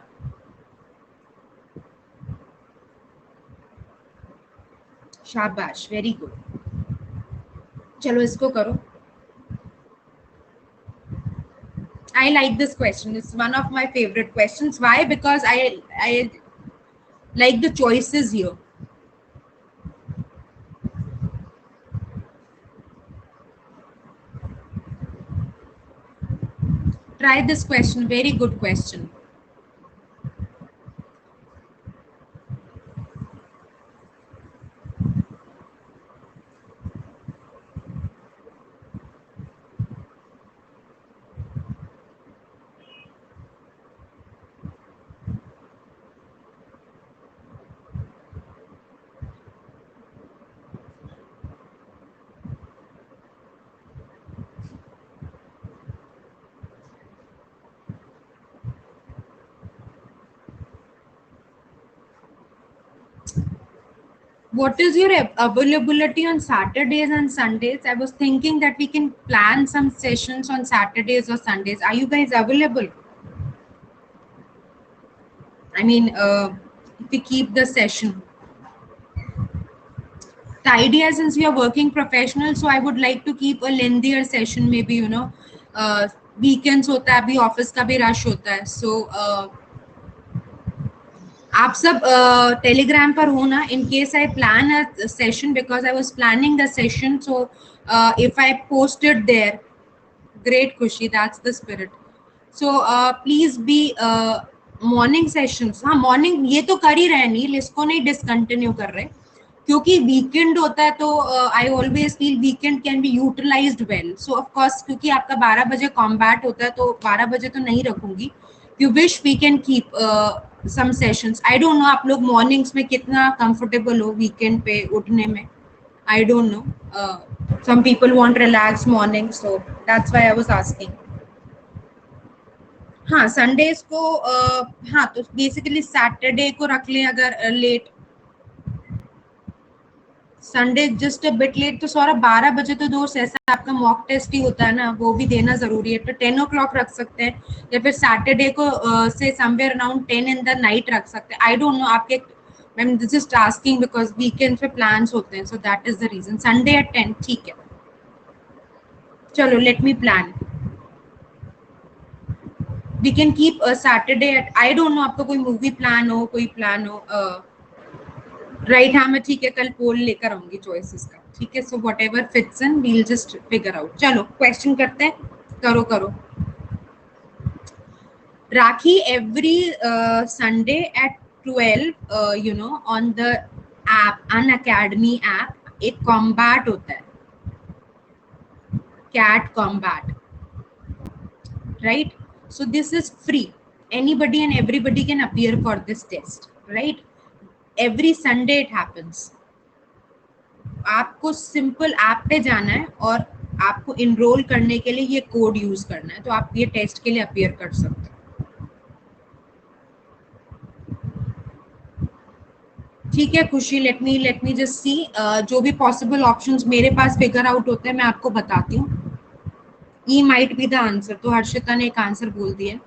शाबाश, वेरी गुड. चलो इसको करो. I like this question. It's one of my favorite questions. Why? Because I like the choices here. Try this question. Very good question. What is your availability on Saturdays and Sundays? I was thinking that we can plan some sessions on Saturdays or Sundays. Are you guys available? I mean, if we keep the session. The idea, since we are working professionals, so I would like to keep a lengthier session. Maybe weekends होता है, अभी office का भी rush होता है. So आप सब Telegram पर हो ना, in case I plan a session, because I was planning the session. So if I posted there, great Khushi, that's the spirit. So please be morning sessions. हाँ, मॉर्निंग ये तो कर ही रहे नील, इसको नहीं डिसकंटिन्यू कर रहे, क्योंकि वीकेंड होता है. तो I always feel weekend can be utilised well. So of course, क्योंकि आपका 12 बजे कॉम्बैट होता है, तो 12 बजे तो नहीं रखूंगी. You wish we can keep some sessions. I don't know आप लोग mornings में कितना comfortable हो weekend पे उठने में. I don't know. Some people want relaxed mornings, so that's why I was asking. हाँ, Sundays को हाँ, तो basically Saturday को रख लें अगर late. Sunday just a bit late, तो सौरभ 12 बजे तो दोस्त ऐसा आपका मॉक टेस्ट ही होता है ना, वो भी देना जरूरी है, तो 10 o'clock रख सकते हैं, या फिर सैटरडे को से somewhere around 10 in the night रख सकते हैं। आई डोंट नो आपके, ma'am this is tasking because weekend पे प्लान्स होते हैं, so that is the reason. Sunday at 10 ठीक है, चलो let me plan. We can keep Saturday at, I don't know आपका कोई मूवी प्लान हो, कोई प्लान हो, राइट? हाँ मैं ठीक है, कल पोल लेकर आऊंगी चॉइसेस का, ठीक है। So whatever fits in we'll just figure out. चलो क्वेश्चन करते हैं, करो करो। Rakhi, every Sunday at 12 you know on the app Unacademy app एक कॉम्बैट होता है, CAT combat, right? So this is free, anybody and everybody can appear for this test, right? Every Sunday it happens. आपको simple app पे जाना है और आपको enrol करने के लिए ये कोड यूज करना है, तो आप ये टेस्ट के लिए अपीयर कर सकते हो, ठीक है खुशी? लेट मी जस्ट सी, जो भी पॉसिबल ऑप्शंस मेरे पास फिगर आउट होते हैं मैं आपको बताती हूँ। ई माइट बी द आंसर, तो हर्षिता ने एक आंसर बोल दिया,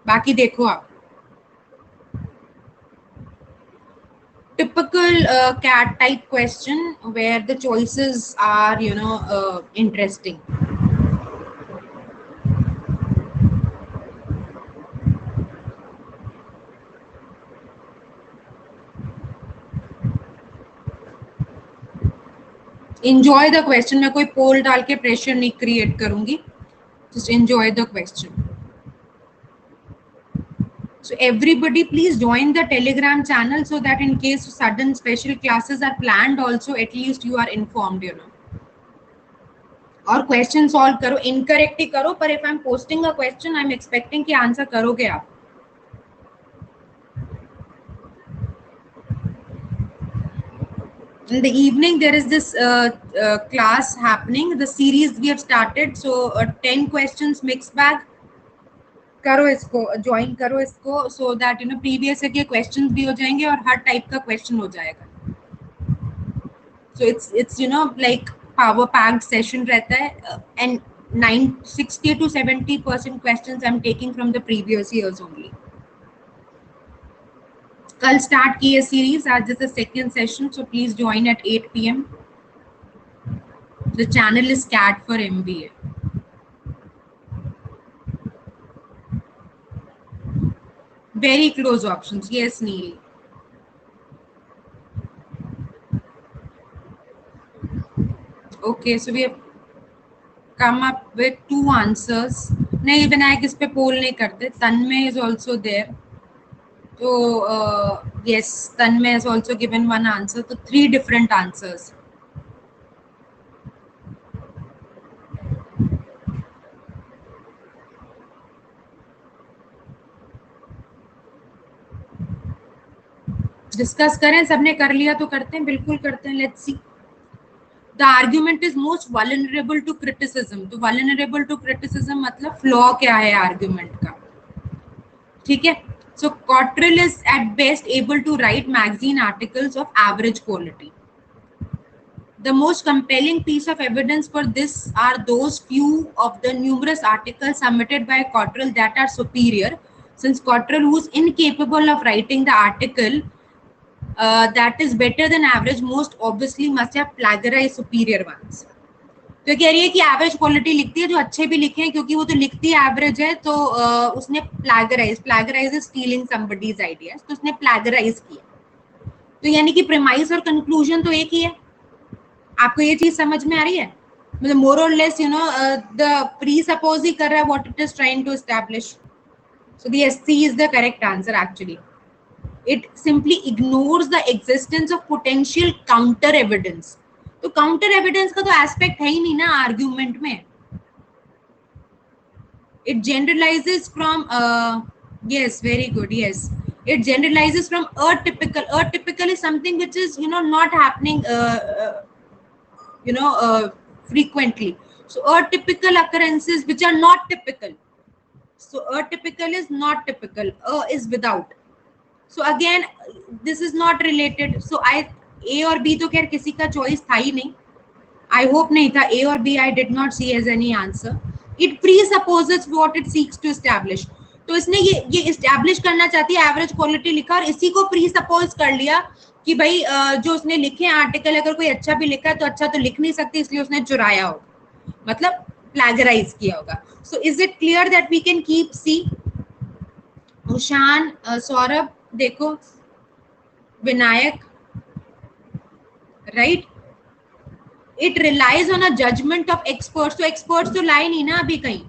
बाकी देखो आप। Typical cat type question where the choices are interesting. Enjoy the question, मैं कोई पोल डाल के प्रेशर नहीं क्रिएट करूंगी, just enjoy the question. So everybody please join the Telegram channel so that in case sudden special classes are planned also, at least you are informed, और question solve करो, incorrect ही करो, पर if I am posting a question I am expecting कि answer करोगे आप। In the evening there is this class happening, the series we have started, so 10 questions mixed bag, करो इसको, join करो इसको, सो दैट प्रीवियस के questions भी हो जाएंगे और हर टाइप का क्वेश्चन हो जाएगा। So it's like power packed session रहता है, and 60 to 70% questions I'm taking from the previous years only. कल स्टार्ट की है सीरीज, आज is the second session, so please join at 8 PM. The channel is CAT for MBA. Very close options. Yes, Neil. Okay, so we have come up with 2 answers. नहीं विनायक इस पे पोल नहीं करते, तन्मय is also there. So yes, Tanmay has also given one answer, so 3 different answers. Discuss करें, सबने कर लिया तो करते हैं, बिल्कुल करते हैं, let's see. The argument is most vulnerable to criticism. तो vulnerable to criticism मतलब फ्लॉ क्या है आर्ग्यूमेंट का, ठीक है? So Cottrell is at best able to write magazine articles of average quality. The most compelling piece of evidence for this are those few of the numerous articles submitted by Cottrell that are superior, since Cottrell, who is incapable of writing the article that is better than average, most obviously must have plagiarized superior ones. तो कह रही है कि average quality लिखती है, जो अच्छे भी लिखे हैं, क्योंकि वो तो लिखती है एवरेज है, तो उसने प्लैगराइज इज स्टीलिंग समबडीज आइडियाज, तो उसने प्लैगराइज किया। तो यानी कि प्रीमाइस और कंक्लूजन तो एक ही है। आपको ये चीज समझ में आ रही है? मतलब मोर और लेस द प्री सपोज ही कर रहा है what it is trying to establish. So the C is the correct answer actually. It simply ignores the existence of potential counter evidence. तो काउंटर एविडेंस का तो एस्पेक्ट है ही नहीं ना आर्ग्यूमेंट में। It generalizes from yes, very good, yes, it generalizes from atypical. Atypical is something which is not happening frequently. So atypical occurrences which are not typical. So atypical is not typical, is without. So again, this is not related. So ए और B तो खैर किसी का choice था ही नहीं, I hope नहीं था, A और B I did not see as any answer. It presupposes what it seeks to establish. तो इसने ये इस्टेब्लिश करना चाहती है एवरेज क्वालिटी लिखा और इसी को प्री सपोज कर लिया कि भाई जो उसने लिखे आर्टिकल अगर कोई अच्छा भी लिखा है तो अच्छा तो लिख नहीं सकती, इसलिए उसने चुराया होगा, मतलब प्लैगराइज किया होगा. So is it clear that we can keep C? Ushan, Saurabh, देखो, Vinayak, right. It relies on a judgement of experts. तो एक्सपर्ट्स तो लाए नहीं ना अभी कहीं,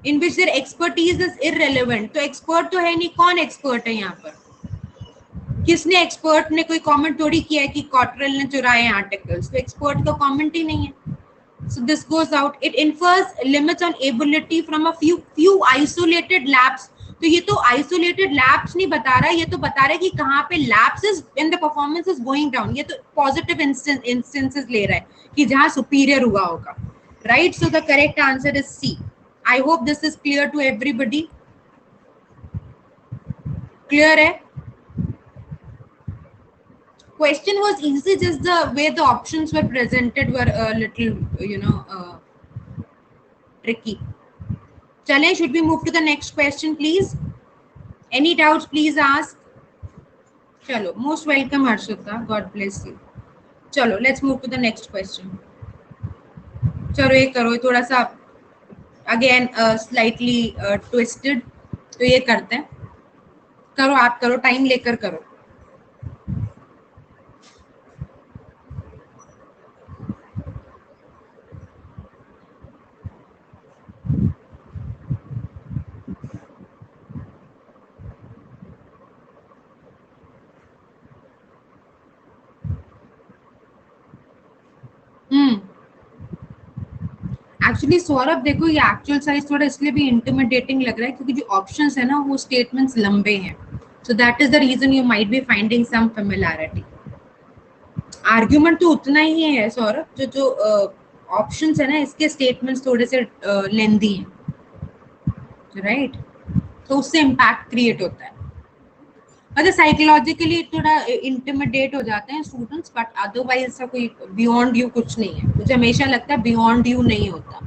in which their expertise is irrelevant. तो एक्सपर्ट तो है नहीं, कौन एक्सपर्ट है यहाँ पर? किसने एक्सपर्ट ने कोई कमेंट थोड़ी किया है कि कॉटरेल ने चुराए आर्टिकल्स, तो एक्सपर्ट का कमेंट ही नहीं है. So this goes out. It infers limits on ability from a few isolated labs. तो ये तो isolated labs नहीं बता रहा है, ये तो बता रहा है कि कहाँ पे labs is when the performance is going down. ये तो positive instances ले रहा है कि जहाँ superior हुआ होगा, right? So the correct answer is C. I hope this is clear to everybody. Clear है? Question was easy, just the way the options were presented were a little, tricky. Chale, should we move to the next question, please? Any doubts, please ask. Chalo, most welcome, Harshita. God bless you. Chalo, let's move to the next question. चलो ये करो, ये थोड़ा सा again slightly twisted, तो ये करते हैं. करो, आप करो, टाइम लेकर करो. एक्चुअली सौरभ देखो, ये एक्चुअल साइज थोड़ा इसलिए भी इंटिमिडेटिंग लग रहा है क्योंकि जो ऑप्शंस है ना वो स्टेटमेंट्स लंबे हैं. So that is the reason you might be finding some familiarity. Argument तो उतना ही है सौरभ, जो ऑप्शंस है ना इसके स्टेटमेंट्स थोड़े से लेंदी हैं, राइट. तो उससे इम्पैक्ट क्रिएट होता है. मतलब साइकोलॉजिकली थोड़ा इंटिमिडेट हो जाते हैं स्टूडेंट्स, बट अदरवाइज ऐसा कोई बियॉन्ड यू कुछ नहीं है. मुझे हमेशा लगता है बियॉन्ड यू नहीं होता.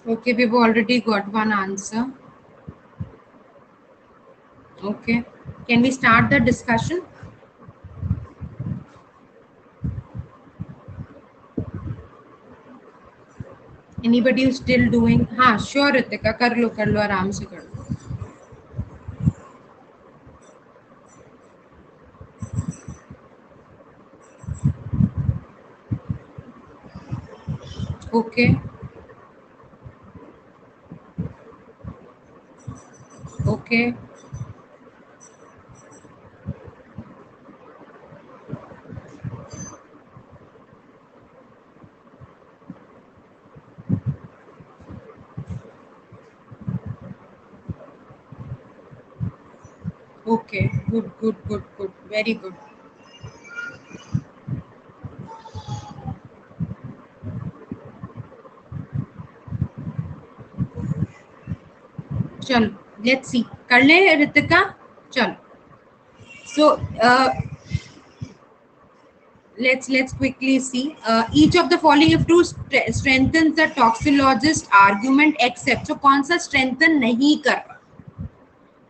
Okay, we've already got one answer. Okay, can we start the discussion? Anybody who's still doing? हाँ, sure रितिका, कर लो, आराम से कर लो. Okay. Okay. Okay, good, very good. चलो, let's see. कर ले रितिका, चलो. So let's quickly see. Each of the following if true strengthens the toxologist argument except. So कौन सा strengthen नहीं कर रहा,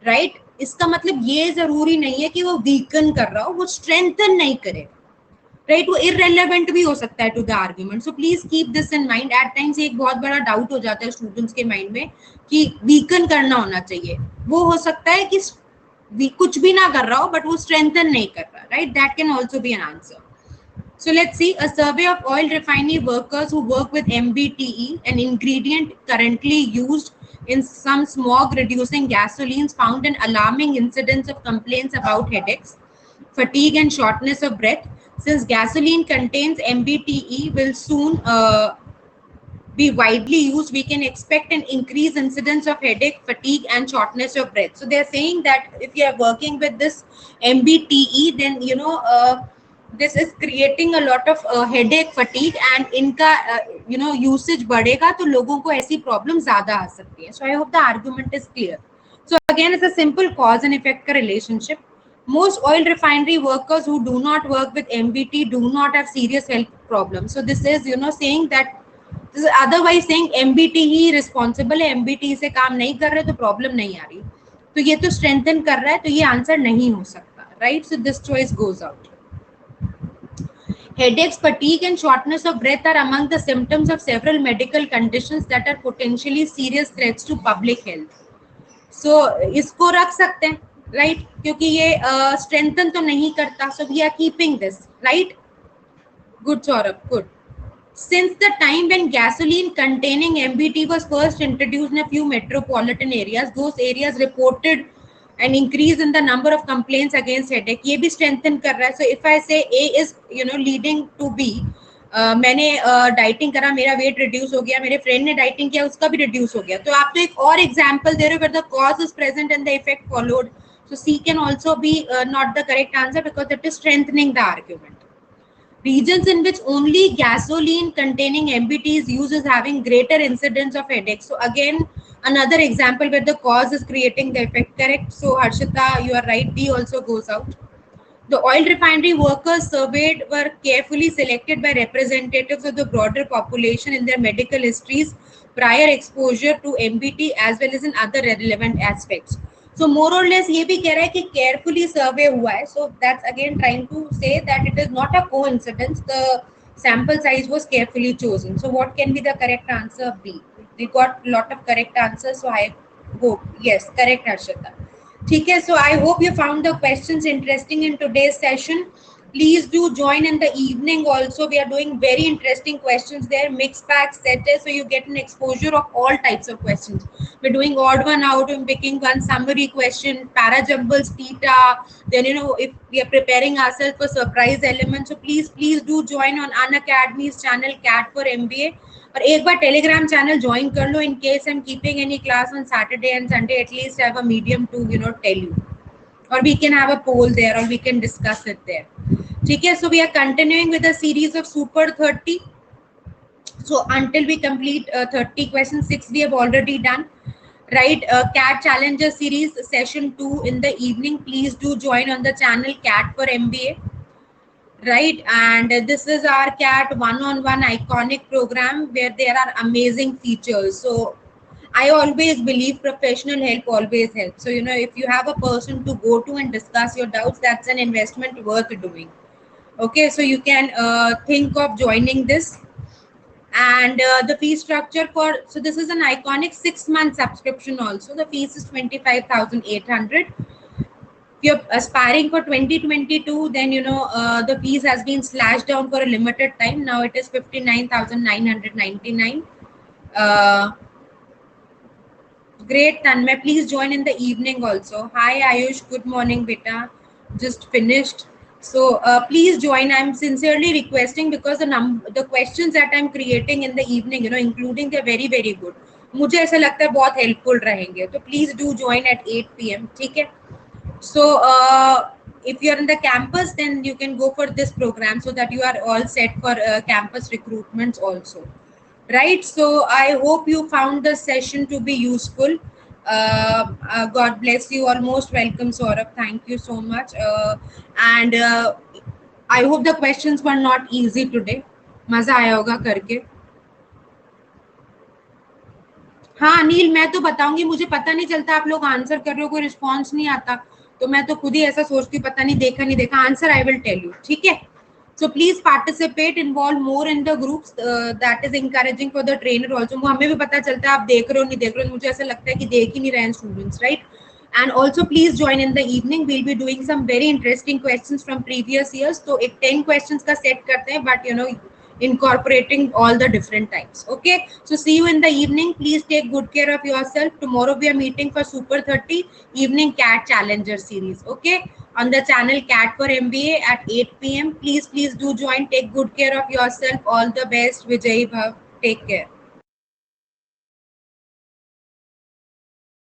right? इसका मतलब ये जरूरी नहीं है कि वो वीकन कर रहा हो, वो स्ट्रेंथन नहीं करेगा. राइट, वो इररेलेवेंट भी हो सकता है to the argument. So please keep this in mind. At times एक बहुत बड़ा डाउट हो जाता है स्टूडेंट्स के माइंड में कि वीकन करना होना चाहिए. वो हो सकता है कि कुछ भी ना कर रहा हो बट वो स्ट्रेंथन नहीं कर रहा, right? That can also be an answer. So let's see, a survey of oil refinery workers who work with MBTE, an ingredient currently used in some smog reducing gasolines, found an alarming incidence of complaints about headaches, fatigue and shortness of breath. Since gasoline contains MBTE will soon be widely used, we can expect an increased incidence of headache, fatigue, and shortness of breath. So they're saying that if you are working with this MBTE, then this is creating a lot of headache, fatigue, and इनका usage बढ़ेगा तो लोगों को ऐसी problem ज़्यादा आ सकती है. So I hope the argument is clear. So again, it's a simple cause and effect का relationship. Most oil refinery workers who do not work with MBT do not have serious health problems. So this is saying that otherwise saying MBT he responsible है, MBT से काम नहीं कर रहे तो problem नहीं आ रही, तो ये तो स्ट्रेंथन कर रहा है, तो ये आंसर नहीं हो सकता, right? So this choice goes out. Headaches, fatigue, and shortness of breath are among the symptoms of several medical conditions that are potentially serious threats to public health. So इसको रख सकते हैं, राइट? क्योंकि ये strengthen तो नहीं करता, so we are keeping this, right? Good, Saurabh, good. Since the time when gasoline containing MBT was first introduced in a few metropolitan areas, those areas reported an increase in the number of complaints against headache. ये भी strengthen कर रहा है. So if I say A is leading to B, मैंने dieting करा, मेरा weight reduce हो गया, मेरे फ्रेंड ने डाइटिंग किया, उसका भी रिड्यूस हो गया, तो आप तो एक और एग्जांपल दे रहे हो where the cause is present and the effect followed. So C can also be not the correct answer because it is strengthening the argument. Regions in which only gasoline containing MBT is used is having greater incidence of headaches. So again, another example where the cause is creating the effect. Correct. So Harshita, you are right. D also goes out. The oil refinery workers surveyed were carefully selected by representatives of the broader population in their medical histories, prior exposure to MBT, as well as in other relevant aspects. So more or less ये भी कह रहा है कि carefully survey हुआ है. So that's again trying to say that it is not a coincidence. The sample size was carefully chosen. So what can be the correct answer? B. We got lot of correct answers. So I hope yes, correct, Harshita. ठीक है. So I hope you found the questions interesting in today's session. Please do join in the evening also. We are doing very interesting questions there. Mixed bag set है, so you get an exposure of all types of questions. We're doing odd one out, we're picking one summary question, parajumbles, theta. Then if we are preparing ourselves for surprise elements, so please do join on Unacademy's channel CAT for MBA. और एक बार Telegram channel join कर लो. In case I am keeping any class on Saturday and Sunday, at least have a medium to tell you, or we can have a poll there, or we can discuss it there. ठीक है. So we are continuing with a series of Super 30. So until we complete 30 questions, 6 we have already done, right? CAT Challenger Series session 2 in the evening. Please do join on the channel CAT for MBA, right? And this is our CAT one-on-one iconic program where there are amazing features. So I always believe professional help always helps. So, if you have a person to go to and discuss your doubts, that's an investment worth doing. Okay, so you can think of joining this. And the fee structure so this is an iconic 6-month subscription also. The fees is 25,800. If you're aspiring for 2022, then, the fees has been slashed down for a limited time. Now it is 59,999. Great, Tanmay. Please join in the evening also. Hi, Ayush. Good morning, beta. Just finished. So please join. I'm sincerely requesting because the questions that I'm creating in the evening, including they're very, very good. मुझे ऐसा लगता है बहुत helpful रहेंगे. तो please do join at 8 p.m. ठीक है? So if you're in the campus, then you can go for this program so that you are all set for campus recruitments also. Right, so I hope you found the session to be useful. God bless you. All most welcome, Saurabh. Thank you so much. And I hope the questions were not easy today. मजा आया होगा करके. हाँ अनिल, मैं तो बताऊंगी. मुझे पता नहीं चलता आप लोग आंसर कर रहे हो, कोई रिस्पॉन्स नहीं आता, तो मैं तो खुद ही ऐसा सोचती हूँ पता नहीं देखा नहीं देखा. Answer I will tell you. ठीक है. So please participate, involve more in the groups. That is encouraging for the trainer also. हमें भी पता चलता है आप देख रहे हो नहीं देख रहे हो, मुझे ऐसा लगता है कि देख ही नहीं रहे हैं students, right? And also please join in the evening. We'll be doing some very interesting questions from previous years. So एक 10 questions का set करते हैं, but you know incorporating all the different types. Okay, so see you in the evening. Please take good care of yourself. Tomorrow we are meeting for Super 30 evening CAT Challenger series. Okay, on the channel CAT for MBA at 8 p.m. Please do join. Take good care of yourself. All the best. Vijay Bhav. Take care.